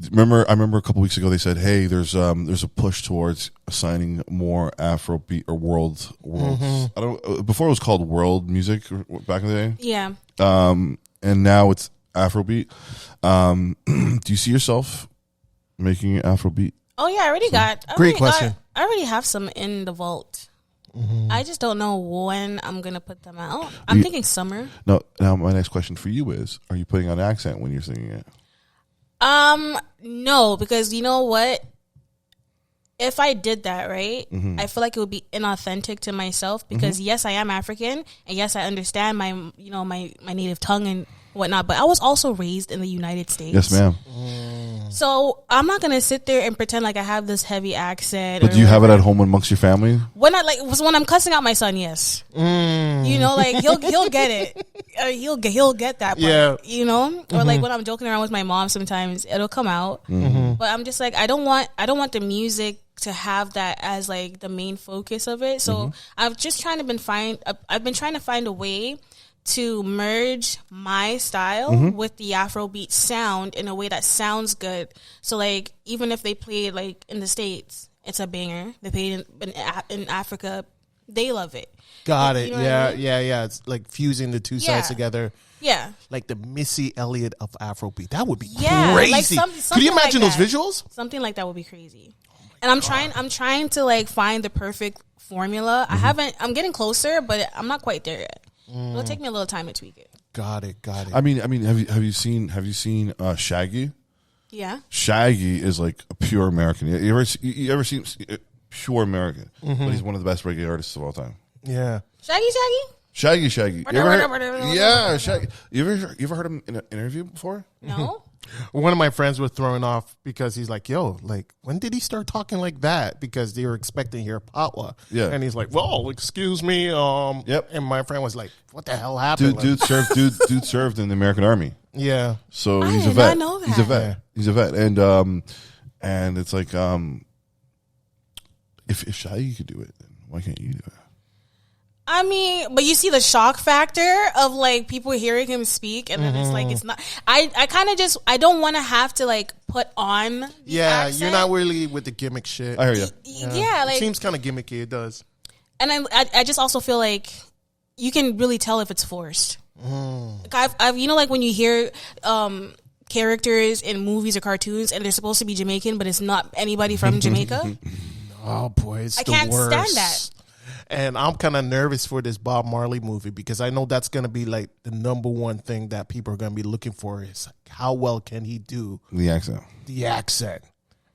I remember a couple weeks ago they said, "Hey, there's a push towards assigning more Afrobeat or world. I don't. Before it was called world music back in the day. Yeah. And now it's Afrobeat. Do you see yourself making Afrobeat? Oh yeah, I already got. Great question. I already have some in the vault. I just don't know when I'm gonna put them out. I'm thinking summer. No. Now my next question for you is: are you putting on an accent when you're singing it? No, because you know what? If I did that, right, I feel like it would be inauthentic to myself because yes, I am African and yes, I understand my native tongue and whatnot, but I was also raised in the United States. Yes, ma'am. So I'm not gonna sit there and pretend like I have this heavy accent. But or do you have it whatever. at home amongst your family? When when I'm cussing out my son, yes. You know, like he'll get it. He'll get that part. Yeah. You know, or like when I'm joking around with my mom, sometimes it'll come out. But I'm just like I don't want the music to have that as like the main focus of it. So I've been trying to find a way to merge my style with the Afrobeat sound in a way that sounds good. So like even if they play it like in the States, it's a banger. They play it in Africa, they love it. Got You it. know what Yeah, I mean? yeah. It's like fusing the two sides together. Yeah. Like the Missy Elliott of Afrobeat. That would be Yeah, like crazy. Could something you imagine like those that. visuals? Something like that would be crazy. And I'm trying to like find the perfect formula. I'm getting closer, but I'm not quite there yet. It'll take me a little time to tweak it. Got it. I mean, have you seen Shaggy? Yeah. Shaggy is like a pure American. You ever seen pure American? But he's one of the best reggae artists of all time. Yeah. Shaggy? Shaggy. You ever heard, yeah, Shaggy. You ever heard him in an interview before? No. One of my friends was throwing off because he's like, yo, like, when did he start talking like that? Because they were expecting to hear Patwa. Yeah. And he's like, well, excuse me. Yep. And my friend was like, what the hell happened? Dude served in the American Army. Yeah. So I he's a did vet. not know that. He's a vet. Yeah. He's a vet. And it's like, if Shaggy could do it, then why can't you do it? I mean, but you see the shock factor of like people hearing him speak, and then it's like it's not. I kind of just I don't want to have to like put on. The accent. You're not really with the gimmick shit. I hear you. Yeah, like it seems kind of gimmicky. It does. and I just also feel like you can really tell if it's forced. Like I've you know like when you hear characters in movies or cartoons and they're supposed to be Jamaican, but it's not anybody from Jamaica. Oh boy, it's I the can't worst. stand that. And I'm kind of nervous for this Bob Marley movie because I know that's going to be like the number one thing that people are going to be looking for is how well can he do The accent. the accent.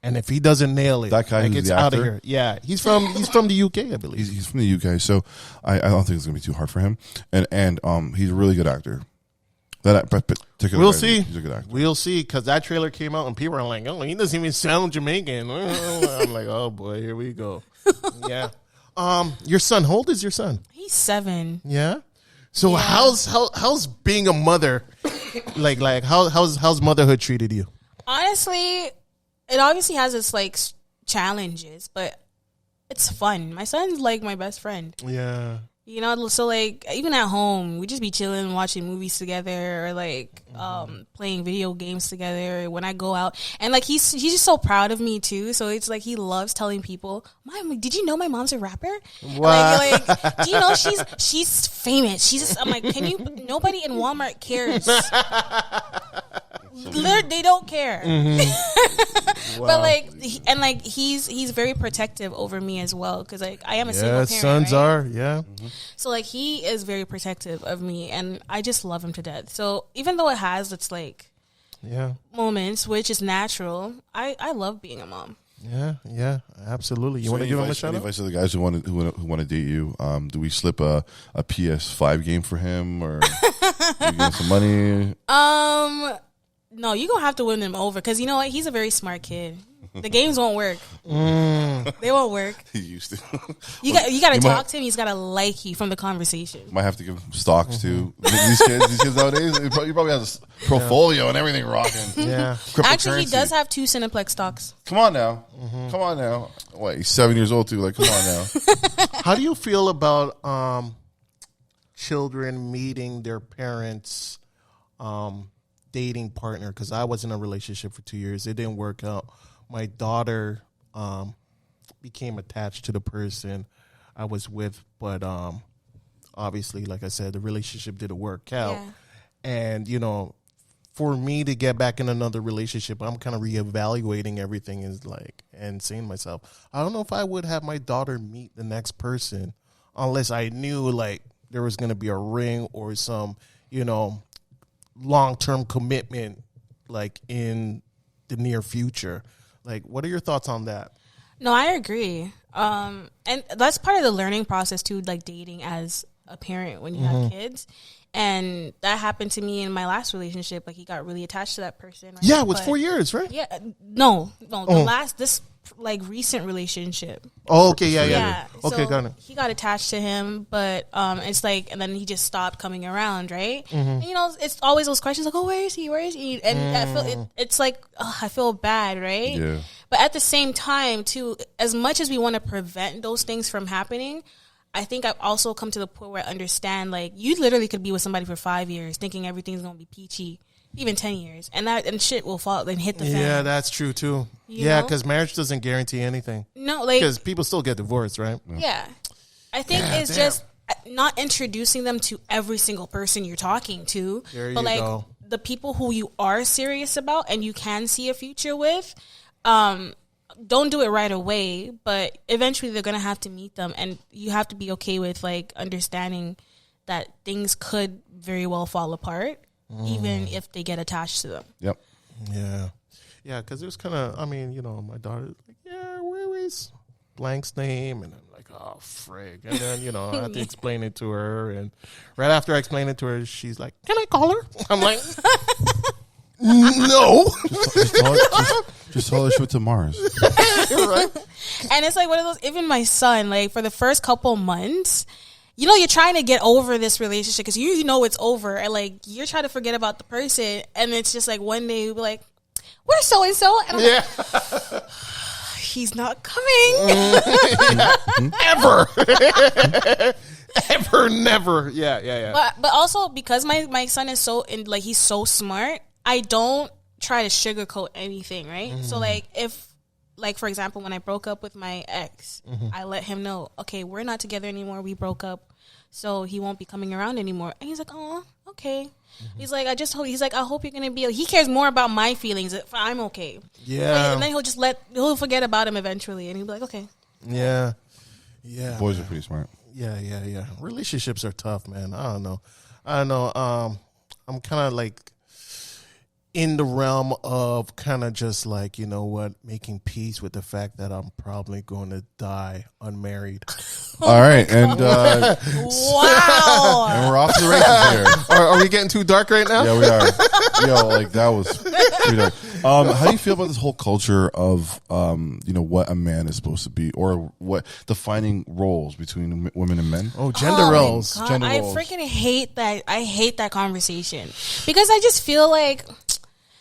And if he doesn't nail it, That guy like who's it's the out of actor? here. Yeah, he's from the UK, I believe. He's from the UK, so I don't think it's gonna be too hard for him. And he's a really good actor. That particular We'll guy, see. He's a good actor. We'll see because that trailer came out and people are like, "Oh, he doesn't even sound Jamaican." I'm like, "Oh boy, here we go." Yeah. Your son, how old is your son? He's 7. Yeah. So how's being a mother, like how's motherhood treated you? Honestly, it obviously has its like challenges, but it's fun. My son's like my best friend. Yeah. You know, so like even at home, we just be chilling, watching movies together, or like playing video games together. When I go out, and like he's just so proud of me too. So it's like he loves telling people, "Mom, did you know my mom's a rapper? Wow. Like, do you know she's famous? She's just, I'm like, can you? Nobody in Walmart cares. They don't care." But like, he's very protective over me as well because like I am a single parent. Sons right? are. Yeah. So like he is very protective of me, and I just love him to death. So even though it has its like moments, which is natural, I love being a mom. Yeah, absolutely. You want to give him a shout out? Advice to the guys who want to date you? Do we slip a PS5 game for him, or you give him some money? No, you're gonna have to win him over because you know what? He's a very smart kid. The games won't work. They won't work. He used to. You got to talk to him. He's got to like you from the conversation. Might have to give him stocks too. These kids nowadays, he probably has a portfolio and everything rocking. Yeah. Actually, he does have 2 Cineplex stocks. Come on now. Come on now. Wait, he's 7 years old too. Like, come on now. How do you feel about children meeting their parents' dating partner? Because I was in a relationship for 2 years. It didn't work out. My daughter became attached to the person I was with, but obviously, like I said, the relationship didn't work out. Yeah. And, you know, for me to get back in another relationship, I'm kind of reevaluating everything and saying to myself, I don't know if I would have my daughter meet the next person unless I knew like there was going to be a ring or some, you know, long-term commitment like in the near future. Like, what are your thoughts on that? No, I agree. And that's part of the learning process too, like dating as a parent when you have kids. And that happened to me in my last relationship. Like he got really attached to that person. Right? Yeah, it was 4 years, right? Yeah, no, this like recent relationship. Oh, okay, yeah. Okay, so got it. He got attached to him, but it's like, and then he just stopped coming around, right? And, you know, it's always those questions like, oh, where is he? Where is he? And I feel it's like, I feel bad, right? Yeah. But at the same time, too, as much as we want to prevent those things from happening, I think I've also come to the point where I understand, like, you literally could be with somebody for 5 years thinking everything's going to be peachy. Even 10 years, and shit will fall and hit the fan. Yeah, that's true too. You because marriage doesn't guarantee anything. No, like, because people still get divorced, right? Yeah, I think it's just not introducing them to every single person you're talking to, but like go. the people who you are serious about and you can see a future with. Don't do it right away, but eventually they're gonna have to meet them, and you have to be okay with like understanding that things could very well fall apart. Even if they get attached to them. Yep. Yeah, because there's kind of, I mean, you know, my daughter's like, yeah, where is blank's name? And I'm like, oh, frig. And then, I have to explain it to her. And right after I explain it to her, she's like, can I call her? I'm like, no. Just tell her she went to Mars. Right? And it's like one of those, even my son, like for the first couple months, you're trying to get over this relationship because you know it's over. And like, you're trying to forget about the person. And it's just like one day you'll be like, where's so-and-so? And I'm like, he's not coming. Ever. Ever, never. Yeah. But also because my son is he's so smart, I don't try to sugarcoat anything, right? So like if, like for example, when I broke up with my ex, I let him know, okay, we're not together anymore. We broke up, so he won't be coming around anymore. And he's like, oh, okay. He's like, I hope you're gonna be. He cares more about my feelings if I'm okay. Yeah. And then he'll forget about him eventually, and he'll be like, okay. Yeah. Boys are pretty smart. Yeah. Relationships are tough, man. I don't know. I'm kind of like in the realm of kind of just like, making peace with the fact that I'm probably going to die unmarried. All right. And Wow. and we're off to the races here. Are we getting too dark right now? Yeah, we are. Yo, like that was pretty dark. How do you feel about this whole culture of, what a man is supposed to be, or what defining roles between women and men? Oh, gender roles. God, Gender I roles. freaking hate that. I hate that conversation because I just feel like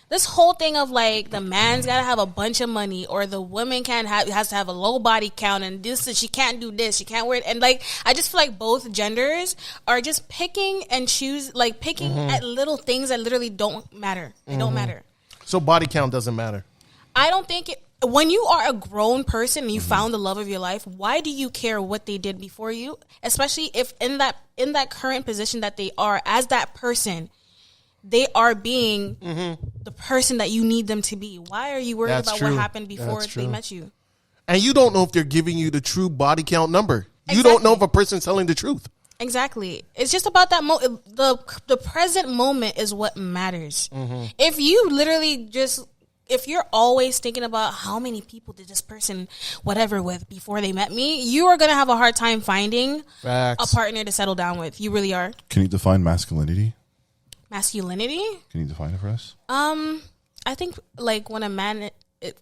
this whole thing of like the man's got to have a bunch of money, or the woman has to have a low body count, and she can't do this, she can't wear it, and like I just feel like both genders are just picking and choose, like picking at little things that literally don't matter. They don't matter. So body count doesn't matter. I don't think it. When you are a grown person and you found the love of your life, why do you care what they did before you? Especially if in that current position that they are as that person, they are being the person that you need them to be. Why are you worried about what happened before they met you? And you don't know if they're giving you the true body count number. Exactly. You don't know if a person's telling the truth. Exactly. It's just about that the present moment is what matters. If you literally if you're always thinking about how many people did this person whatever with before they met me, you are going to have a hard time finding a partner to settle down with. You really are. Can you define masculinity? Masculinity? Can you define it for us? I think like when a man,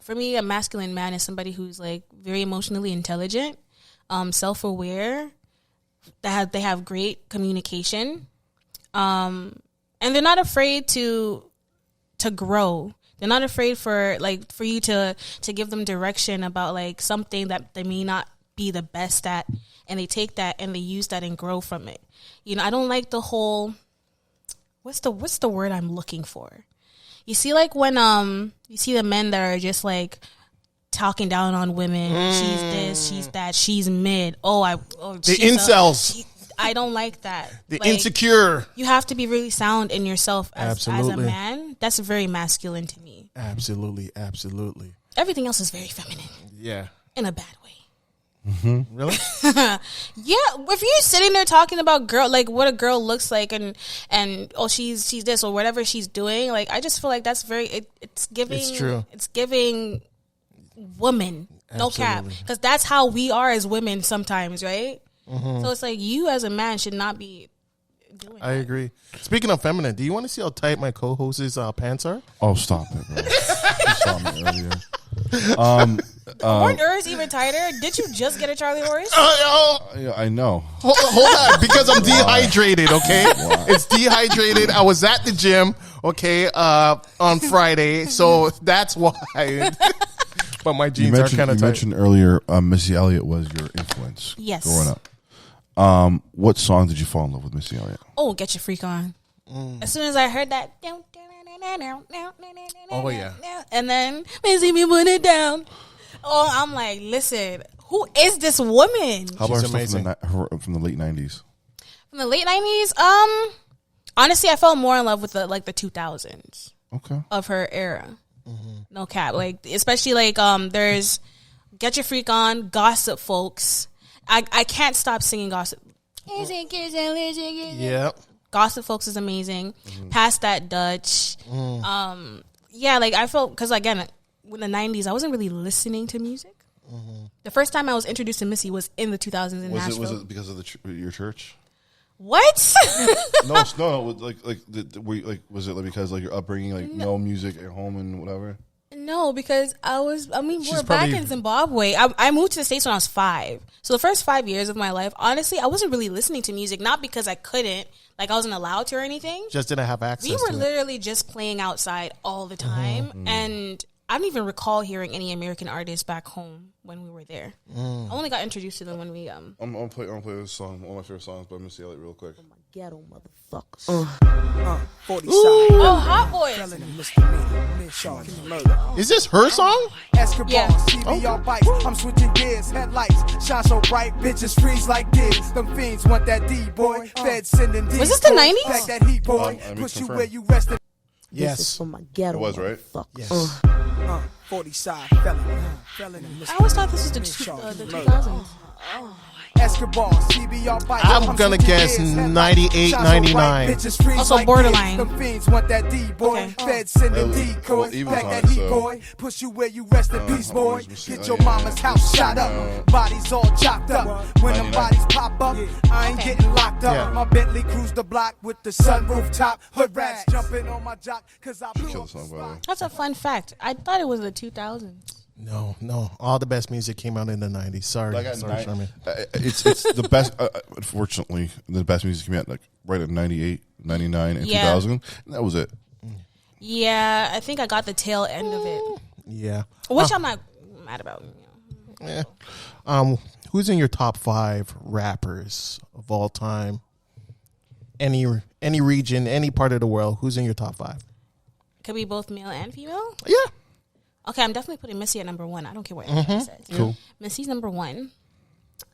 for me, a masculine man is somebody who's like very emotionally intelligent, self-aware, they have great communication, and they're not afraid to grow. They're not afraid for you to give them direction about like something that they may not be the best at, and they take that and they use that and grow from it. I don't like the whole. What's the word I'm looking for? You see, like when you see the men that are just like talking down on women. She's this, she's that, she's mid. The incels. I don't like that. The insecure. You have to be really sound in yourself as a Absolutely. man. That's very masculine to me. Absolutely. Everything else is very feminine Yeah. in a bad way. Really? Yeah, if you're sitting there talking about what a girl looks like and she's this or whatever she's doing, like I just feel like that's it's giving. It's true. It's giving woman no cap, Absolutely. because that's how we are as women sometimes, right? So it's like you as a man should not be doing. I agree. Speaking of feminine, do you want to see how tight my co-host's pants are? Oh, stop it, bro. You saw me earlier. Weren't yours even tighter? Did you just get a Charlie horse? Yeah, I know. Hold on, because I'm dehydrated, okay? It's dehydrated. I was at the gym, okay, on Friday, so that's why. But my jeans are kind of You tight. mentioned earlier Missy Elliott was your influence Yes. growing up. What song did you fall in love with Missy Elliott? Oh, Get Your Freak On. As soon as I heard that. Oh, yeah. And then, see me put it down. Oh, I'm like, listen, who is this woman? How about She's her stuff amazing. from the late 90s? From the late 90s? Honestly, I fell more in love with the 2000s Okay. of her era. No cap. Like, especially there's Get Your Freak On, Gossip Folks. I can't stop singing Gossip. Yeah. Gossip Folks is amazing. Past That Dutch. Yeah, like I felt, because again, in the 90s, I wasn't really listening to music. The first time I was introduced to Missy was in the 2000s in Nashville. Was it because of your church? What? No. Was it because like your upbringing, like no music at home and whatever? No, because we're back probably- in Zimbabwe. I moved to the States when I was 5. So the first 5 years of my life, honestly, I wasn't really listening to music, not because I couldn't, like I wasn't allowed to or anything. Just didn't have access We were to it. literally just playing outside all the time. And I don't even recall hearing any American artists back home when we were there. I only got introduced to them when we I'm gonna play this song, one of my favorite songs, but I'm gonna see it real quick. Ghetto motherfuckers. 40 Oh, Hot Boys. Is this her song? Escobar, Yeah. CBR bikes. I'm switching gears, headlights shine so bright, bitches freeze like this. Them fiends want that D boy. Fed sending D. Was this the 90s? Pack that heat boy. I mean, Push you confirm. where you rested. This is Yes. for my ghetto It was, right? motherfuckers. Yes. 40 side felony. I always thought this was the 2000s. Escobar, CBR bikes. I'm gonna switching guess gears, headlights 98, shine so bright, 99. bitches freeze Also like borderline. this. Them fiends want that D boy. Okay. Fed sending Well, decoys. Eva's Pack on that it, heat so- boy. Push you where you rest in peace, boy. let's Get see. your Yeah. mama's house shot up. Bodies all chopped up. When them 99. bodies pop up, I ain't getting locked up. Yeah. My Bentley cruise the block with the sunroof top. Hood rats jumping on my jock cause I blew Kill up the song, the by the way. spot. That's a fun fact. I thought it was the 2000s. No. All the best music came out in the 90s. Sorry, I got Charmaine. it's the best. Unfortunately, the best music came out like right at 98, 99, and Yeah. 2000. And that was it. Yeah, I think I got the tail end of it, Yeah. which I'm not mad about. Yeah. Who's in your top 5 rappers of all time? Any region, any part of the world. Who's in your top 5? Could be both male and female. Yeah. Okay, I'm definitely putting Missy at number 1. I don't care what anybody says. Cool. Missy's number 1.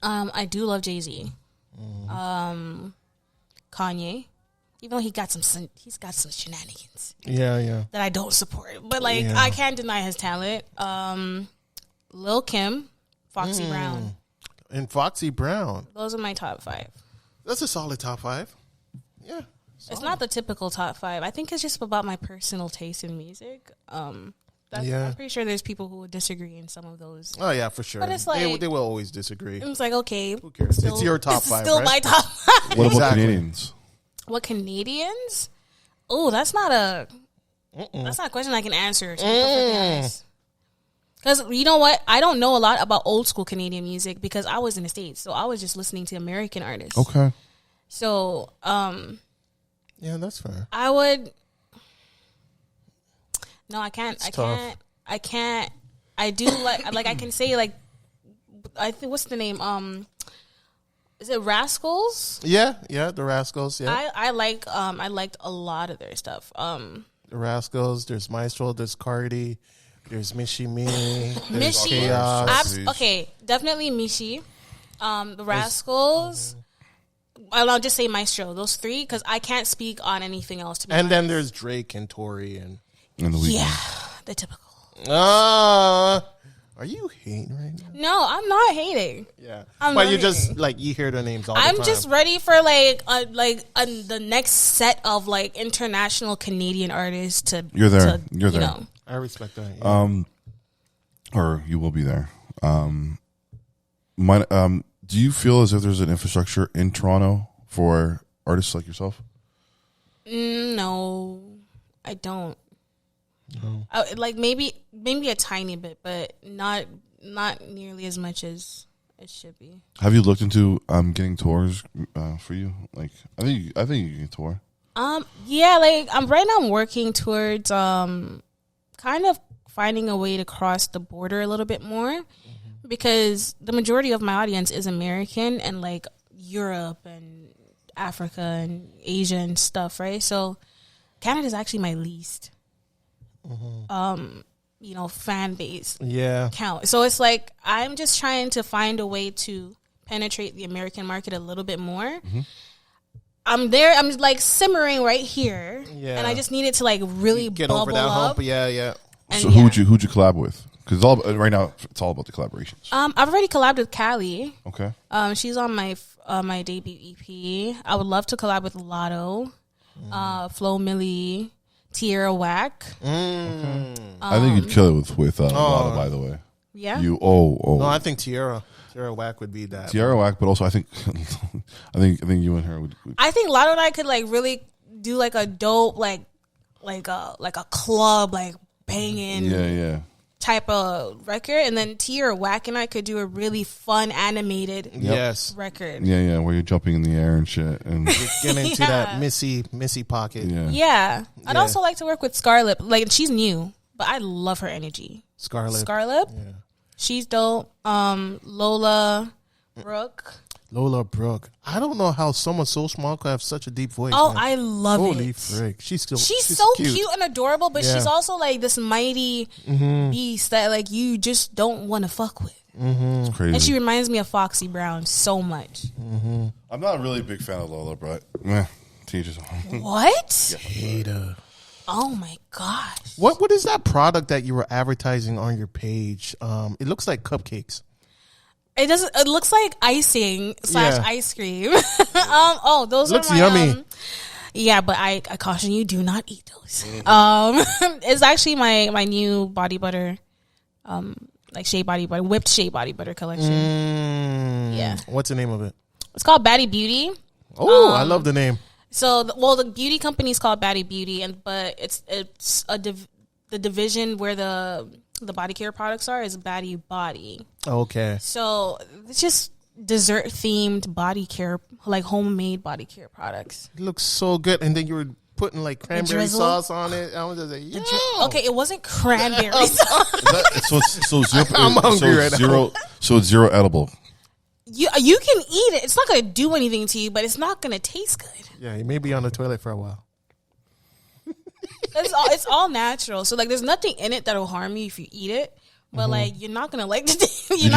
I do love Jay-Z. Kanye, even though he's got some shenanigans Yeah. that I don't support, but like Yeah. I can't deny his talent. Lil Kim, Foxy Brown. And Foxy Brown. Those are my top 5. That's a solid top 5. Yeah. It's not the typical top 5. I think it's just about my personal taste in music. Yeah. I'm pretty sure there's people who would disagree in some of those. Oh, yeah, for sure. But it's like- they will always disagree. It's like, okay, Who cares? It's your top this is 5, still right? my top 5. What about Exactly. Canadians? What Canadians? Oh, that's not a question I can answer. Because you know what? I don't know a lot about old school Canadian music because I was in the States, so I was just listening to American artists. Okay. So, Yeah, that's fair. I would. No, I can't. tough. I can't. I do like I can say like. I think what's the name? Is it Rascals? Yeah, the Rascals. Yeah, I liked a lot of their stuff. the Rascals. There's Maestro. There's Cardi. There's Mishi Me. There's Mishi. Chaos. Okay, definitely Mishi. The Rascals. I'll just say Maestro. Those 3 because I can't speak on anything else. To be And then honest. there's Drake and Tory and. And the weekend. yeah, the typical. Are you hating right now? No, I'm not hating. Yeah, I'm but not you just hating. like you hear their names all the I'm time. just ready for the next set of like international Canadian artists to. You're there. to, You're there. You know. I respect that. Yeah. Or you will be there. Do you feel as if there's an infrastructure in Toronto for artists like yourself? No, I don't. No. Like maybe a tiny bit, but not nearly as much as it should be. Have you looked into getting tours for you? Like, I think you can tour. Yeah, like right now I'm working towards kind of finding a way to cross the border a little bit more because the majority of my audience is American and like Europe and Africa and Asia and stuff, right? So Canada is actually my least fan base Yeah. count. So it's like I'm just trying to find a way to penetrate the American market a little bit more. I'm there. I'm like simmering right here, Yeah. and I just needed to like really Get bubble over that up. hump. Yeah. And So yeah. who'd you collab with? Because right now it's all about the collaborations. I've already collabed with Callie. Okay. She's on my debut EP. I would love to collab with Lotto, Flo Millie, Tierra Whack. I think you'd kill it with Lotto, by the way. Yeah. No, I think Tierra Whack would be that. Tierra Whack, but also I think I think you and her would. I think Lotto and I could like really do like a dope like a club like banging type of record, and then Tierra Whack and I could do a really fun animated Yes record. Yeah, where you're jumping in the air and shit, and get into that Missy pocket. Yeah. I'd also like to work with Scarlett. Like she's new, but I love her energy. Scarlett. Yeah. She's dope. Lola Brooke. I don't know how someone so small could have such a deep voice. Oh, man. I love Holy it. frick. She's so cute and adorable, but she's also like this mighty beast that like you just don't want to fuck with. It's crazy. And she reminds me of Foxy Brown so much. I'm not really a big fan of Lola, but teach his own. What? Hater. Oh my gosh. What is that product that you were advertising on your page? It looks like cupcakes. It doesn't. It looks like icing / ice cream. Those looks are my, yummy. Yeah, but I caution you: do not eat those. It's actually my new body butter, like shea body butter, whipped shea body butter collection. Yeah. What's the name of it? It's called Baddie Beauty. Oh, I love the name. So, the beauty company is called Baddie Beauty, but it's the division where the body care products are is Baddie Body. Okay. So it's just dessert themed body care, like homemade body care products. It looks so good. And then you were putting like cranberry sauce on it. I was just like, yeah. Okay, it wasn't cranberry sauce. I'm hungry right now. So it's zero edible. You can eat it. It's not going to do anything to you, but it's not going to taste good. Yeah, you may be on the toilet for a while. It's all natural. So like, there's nothing in it that'll harm you if you eat it. But like, you're not gonna like the. Did you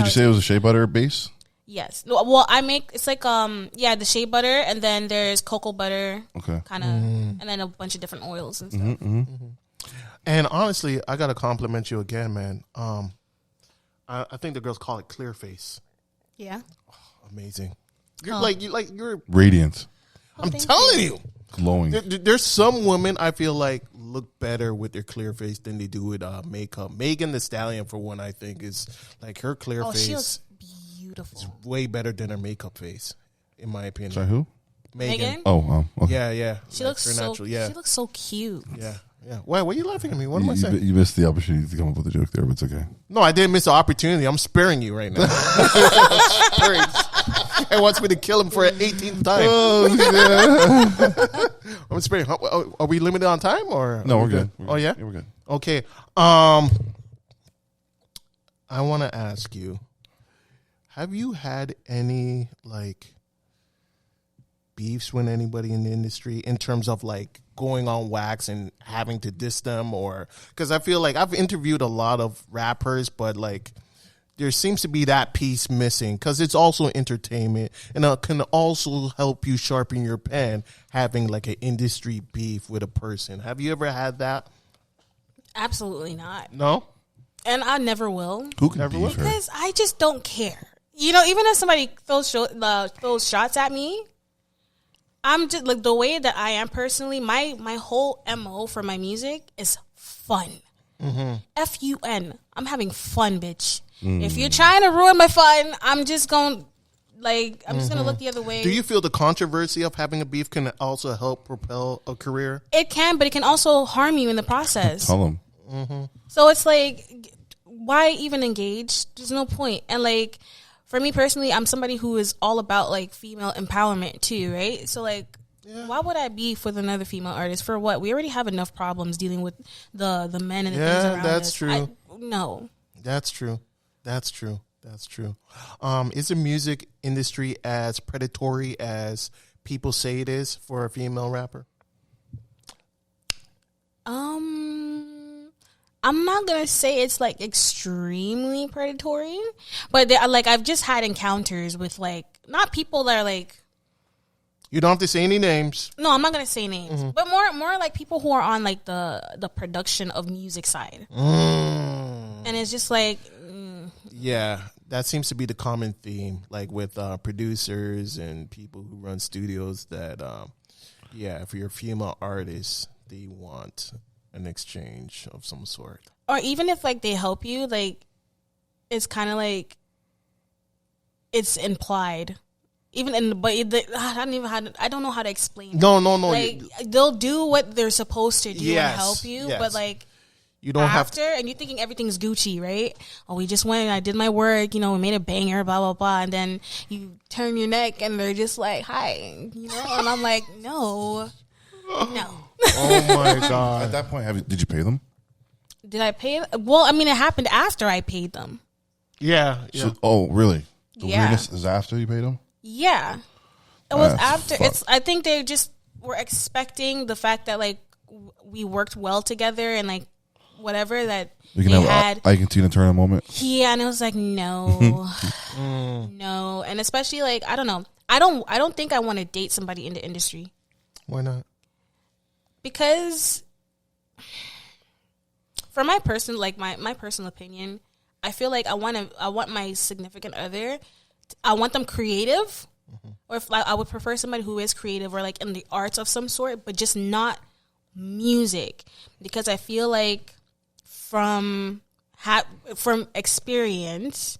say it was a shea butter base? Yes. Well, I make it's like the shea butter, and then there's cocoa butter. Okay. Kind of, and then a bunch of different oils and stuff. And honestly, I gotta compliment you again, man. I think the girls call it clear face. Yeah. Amazing. You're radiant. I'm telling you. Glowing. There's some women I feel like look better with their clear face than they do with makeup. Megan Thee Stallion, for one, I think is like her clear face. She looks beautiful. Is way better than her makeup face, in my opinion. Sorry, who? Megan. Oh, okay. Yeah. She looks so natural. Yeah. She looks so cute. Yeah. Why are you laughing at me? What am I saying? You missed the opportunity to come up with a joke there, but it's okay. No, I didn't miss the opportunity. I'm sparing you right now. He wants me to kill him for an 18th time. Oh, yeah. I'm sparing. Are we limited on time or? No, we're good. Oh, yeah? Yeah, we're good. Okay. I want to ask you, have you had any like beefs with anybody in the industry in terms of like going on wax and having to diss them? Or because I feel like I've interviewed a lot of rappers, but like there seems to be that piece missing because it's also entertainment and it can also help you sharpen your pen having like an industry beef with a person. Have you ever had that? Absolutely not. No? And I never will. Who can beef her? Because I just don't care. You know, even if somebody throws shots at me, I'm just like the way that I am personally. My whole MO for my music is fun. Fun. I'm having fun, bitch. If you're trying to ruin my fun, I'm just gonna look the other way. Do you feel the controversy of having a beef can also help propel a career? It can, but it can also harm you in the process. Tell them. So it's like, why even engage? There's no point. And like, for me personally, I'm somebody who is all about like female empowerment too, right? So like, why would I beef with another female artist for what? We already have enough problems dealing with the men and the things around us. That's true. No. That's true. Is the music industry as predatory as people say it is for a female rapper? I'm not gonna say it's like extremely predatory, but I've just had encounters with like not people that are like. You don't have to say any names. No, I'm not gonna say names, but more like people who are on like the production of music side, and it's just like. Yeah, that seems to be the common theme, like with producers and people who run studios that, if you're a female artist, they want an exchange of some sort. Or even if like they help you, like it's kind of like it's implied. Even in, but I don't know how to explain it. No. Like, they'll do what they're supposed to do and help you, yes. but like, you don't have after, and you're thinking everything's Gucci, right? Oh, we just went, I did my work, we made a banger, blah, blah, blah. And then you turn your neck and they're just like, hi, and I'm like, no. Oh my God. At that point, did you pay them? Did I pay? Well, I mean, it happened after I paid them. Yeah. So, oh, really? The Yeah. weirdness is after you paid them? Yeah. It was That's after. fucked. I think they just were expecting the fact that like we worked well together and like whatever that You can they have had. Ike and Tina Turner moment. Yeah, and it was like no, no, and especially like I don't know. I don't think I want to date somebody in the industry Why not? because for my personal opinion, I feel like I want my significant other. I want them creative, or if like, I would prefer somebody who is creative or like in the arts of some sort, but just not music, because I feel like from experience,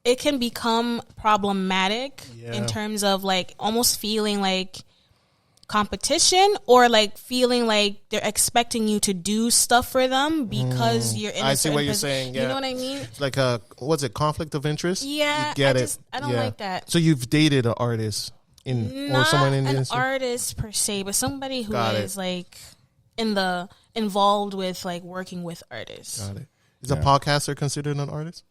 it can become problematic in terms of like almost feeling like competition or like feeling like they're expecting you to do stuff for them because you're in I a see certain what you're posi- saying. Yeah. You know what I mean? It's like what's it, conflict of interest? Yeah, You get I it. just- I don't like that. So you've dated an artist or Not someone in the an industry? artist per se, but somebody who Got it. is like involved with like working with artists. Got it. Is a podcaster considered an artist?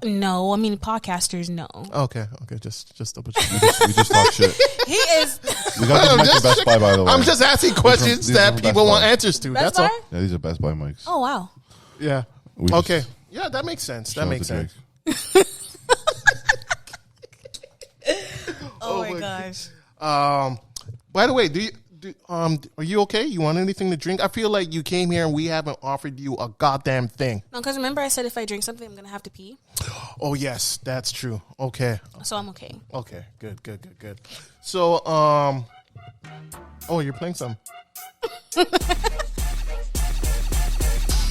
No, I mean podcasters. No, Okay, just double check. We just talk shit. he is. We got these mics at Best Buy, by the way. I'm just asking questions these are that from people Best want Buy. answers to. Best That's all. Buy? Yeah, these are Best Buy mics. Oh wow. Yeah. We just- Okay. Yeah, that makes sense. shout That out makes to sense. Drake. Oh my gosh. By the way, are you okay? You want anything to drink? I feel like you came here and we haven't offered you a goddamn thing. No, because remember I said if I drink something, I'm gonna have to pee. Oh yes, that's true. Okay. So I'm okay. Okay. Good. So oh, you're playing some.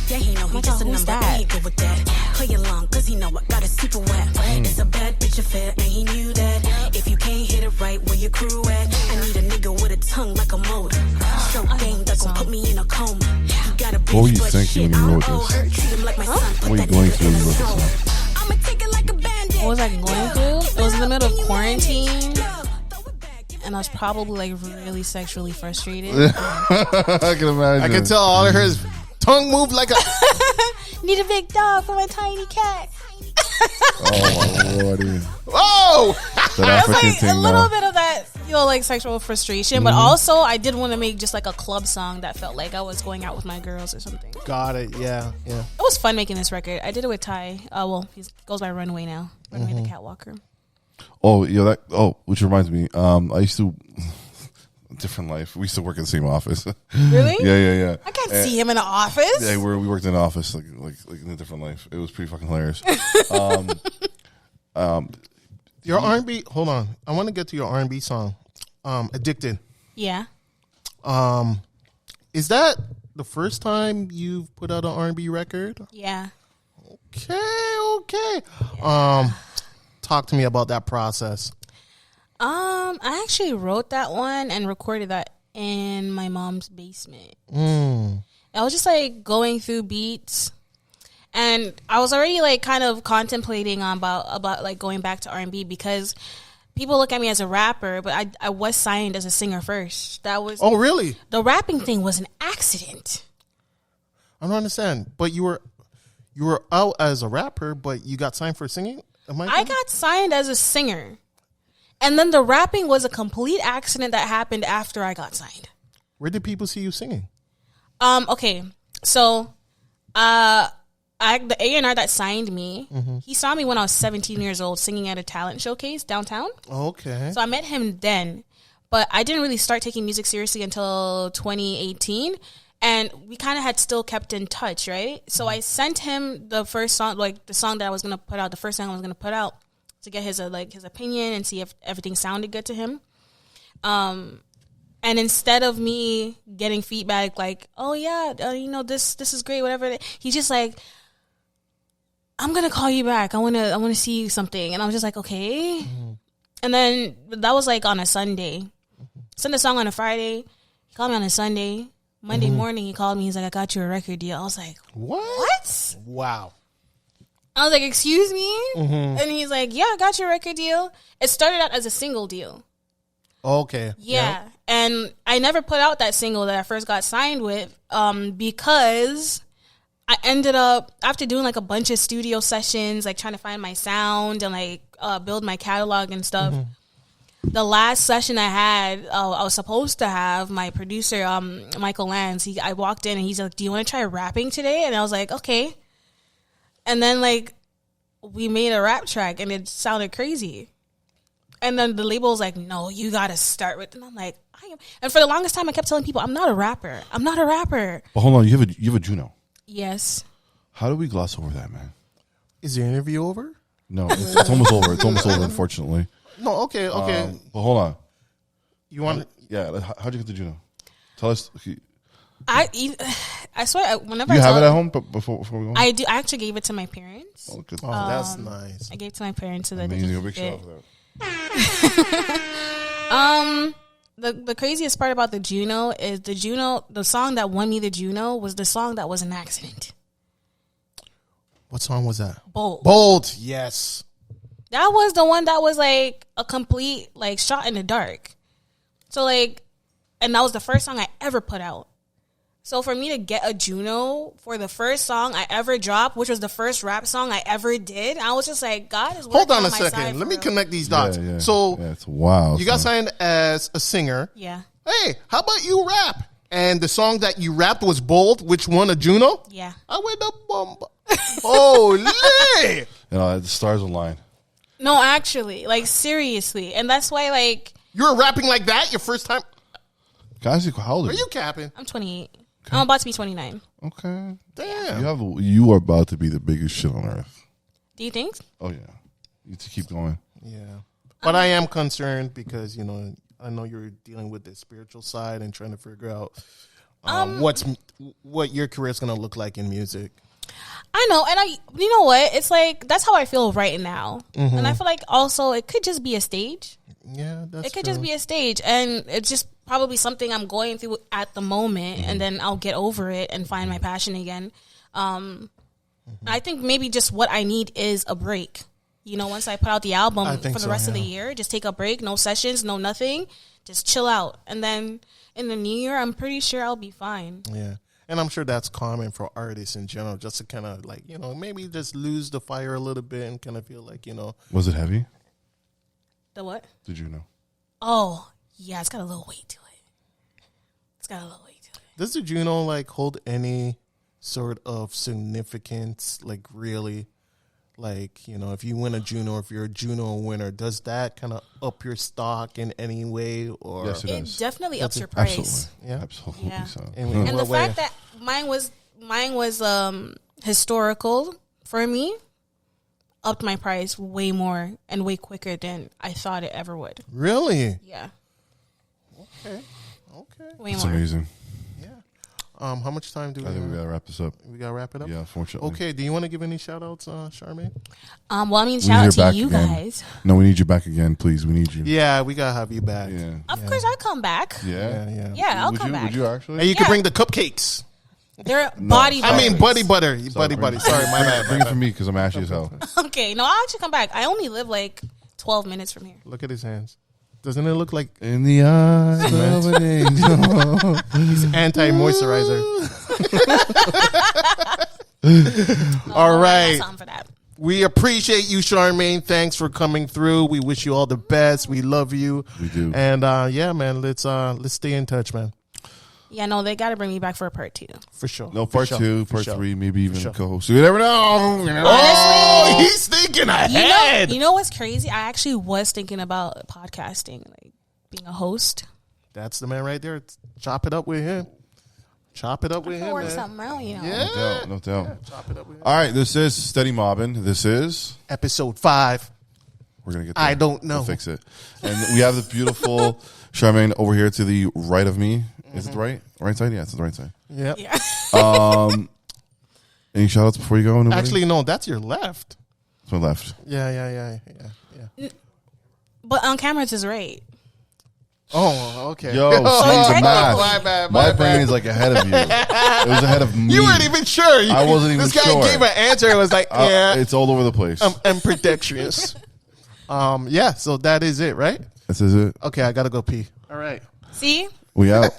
Yeah, he know he just a who's number. that? He ain't good with that. Play along, cause he know I got it super wet. It's a bad bitch affair, and he knew that. If you can't hit it right, where your crew at? I need a nigga with a tongue like a motor. Stroke game that gon' put me in a coma. He got a bitch, What were you but thinking shit, when you I wrote don't owe this? her. Treat him like my son. Put What were you that going nigga through in when you the wrote this zone. song? I'ma take it like a bandit. What was I going through? It was in the middle of quarantine, Throw it back, give it and I was probably like really sexually frustrated. I can imagine. I can tell all of hers tongue moved like a. Need a big dog for my tiny cat. Oh my lordy. Oh, That It was African like a thing little now. bit of that, like sexual frustration, but also I did want to make just like a club song that felt like I was going out with my girls or something. It got it. Yeah. was fun making this record. I did it with Ty. He goes by Runway now. Runway the Catwalker. Oh, yeah, which reminds me, I used to different life. We used to work in the same office. Really? Yeah. I can't see him in the office. Yeah, we worked in an office like in a different life. It was pretty fucking hilarious. Your R&B. Hold on. I want to get to your R&B song, "Addicted." Yeah. Is that the first time you've put out an R&B record? Yeah. Okay. Talk to me about that process. I actually wrote that one and recorded that in my mom's basement. I was just like going through beats, and I was already like kind of contemplating about like going back to R&B because people look at me as a rapper, but I was signed as a singer first. That was Oh, really? the rapping thing was an accident. I don't understand. But you were out as a rapper, but you got signed for singing? I got signed as a singer, and then the rapping was a complete accident that happened after I got signed. Where did people see you singing? Okay, so the A&R that signed me, he saw me when I was 17 years old singing at a talent showcase downtown. Okay. So I met him then, but I didn't really start taking music seriously until 2018. And we kind of had still kept in touch, right? So I sent him the first song, like the song that I was going to put out, the first song I was going to put out to get his opinion and see if everything sounded good to him. And instead of me getting feedback like, oh yeah, this is great, whatever, he's just like, I'm gonna call you back. I wanna see something. And I was just like, okay. And then that was like on a Sunday. Sent a song on a Friday. He called me on a Sunday. Monday morning, he called me. He's like, I got you a record deal. I was like, what? Wow. I was like, excuse me? And he's like, yeah, I got you a record deal. It started out as a single deal. Okay. Yeah. And I never put out that single that I first got signed with because I ended up, after doing like a bunch of studio sessions, like trying to find my sound and like build my catalog and stuff. The last session I had, I was supposed to have my producer, Michael Lance. I walked in and he's like, do you want to try rapping today? And I was like, okay. And then like we made a rap track and it sounded crazy. And then the label was like, no, you got to start with. And I'm like, I am. And for the longest time, I kept telling people, I'm not a rapper. I'm not a rapper. But hold on, you have a Juno. Yes. How do we gloss over that, man? Is the interview over? No, it's almost over. It's almost over, unfortunately. No, okay. But hold on. You want? Yeah, how'd you get the Juno? Tell us. I swear, whenever You I have it tell- at home before we go? I do. I actually gave it to my parents. Oh, good. Oh, that's nice. I gave it to my parents so that they Amazing. A could big keep shout it. out for that. The craziest part about the Juno is the song that won me the Juno was the song that was an accident. What song was that? Bold. Bold. Yes. That was the one that was like a complete like shot in the dark. So like, and that was the first song I ever put out. So for me to get a Juno for the first song I ever dropped, which was the first rap song I ever did, I was just like, God is working Hold on on a my side second. for Let me real. connect these dots. Yeah. So Yeah, it's wild. you got son. signed as a singer. Yeah. Hey, how about you rap? And the song that you rapped was Bold, which won a Juno. Yeah. I went up bomba. Holy! You know, the stars align. No, actually, like seriously. And that's why like You were rapping like that your first time? Guys, how old are Are you? you capping? I'm 28. I'm about to be 29. Okay. Damn. You are about to be the biggest shit on earth. Do you think? Oh, yeah. You need to keep going. Yeah. But I am concerned because, I know you're dealing with the spiritual side and trying to figure out what your career is going to look like in music. I know, and you know what? It's like that's how I feel right now, and I feel like also it could just be a stage. Yeah, that's It could just be a stage, and it's just probably something I'm going through at the moment, and then I'll get over it and find my passion again. I think maybe just what I need is a break. Once I put out the album I for think the so, rest of the yeah. year, just take a break, no sessions, no nothing, just chill out, and then in the new year, I'm pretty sure I'll be fine. Yeah. And I'm sure that's common for artists in general, just to kind of like, maybe just lose the fire a little bit and kind of feel like, Was it heavy? The what? Did you know? Oh, yeah, it's got a little weight to it. Does the Juno like hold any sort of significance, like really? Like, if you win a Juno, if you're a Juno winner, does that kind of up your stock in any way? Or Yes, it It does. definitely ups your price. Absolutely. Yeah. Absolutely Yeah. so. And And the what way? fact that mine was historical for me upped my price way more and way quicker than I thought it ever would. Really? Yeah, Okay. way It's more. amazing. How much time do I think we got to wrap this up. we got to wrap it up? Yeah, unfortunately. Okay. Do you want to give any shout outs, Charmaine? Well, I mean, We shout need out her to back you again. guys. No, we need you back again, please. We need you. Yeah, we got to have you back. Yeah. Of course, I'll come back. Yeah. Yeah, I'll Would come you, back. Would you actually? And you can Yeah. bring the cupcakes. They're body. I mean, butters. buddy butter. Sorry, my bad. Bring it for me because I'm ashy as hell. Okay, no, I'll actually come back. I only live like 12 minutes from here. Look at his hands. Doesn't it look like In the eyes of an angel. anti-moisturizer? All I got right. something for that. We appreciate you, Charmaine. Thanks for coming through. We wish you all the best. We love you. We do. And yeah, man, let's stay in touch, man. Yeah, no, they got to bring me back for a part 2. For sure. No, For part sure. 2, For part sure. 3, maybe even sure. co-host. You never know. Oh, he's thinking ahead. You know what's crazy? I actually was thinking about podcasting, like being a host. That's the man right there. Chop it up with him. Chop it up with him, Work man. something out, you know. Yeah. No doubt. Chop it up with him. All right, this is Steady Mobbin. This is... Episode 5. We're going to get there. I don't know. We'll fix it. And we have the beautiful Charmaine over here to the right of me. Is it the right? Right side? Yeah, it's the right side. Yep. Yeah. Any shout outs before you go? Anybody? Actually, no, that's your left. That's my left. Yeah. But on cameras is right. Oh, okay. Yo, see the math. My bad. My brain is like ahead of you. It was ahead of me. You weren't even sure. I wasn't even This guy sure. gave an answer. It was like, yeah. It's all over the place. And predictions. Yeah, so that is it, right? This is it. Okay, I gotta go pee. All right. See? We out.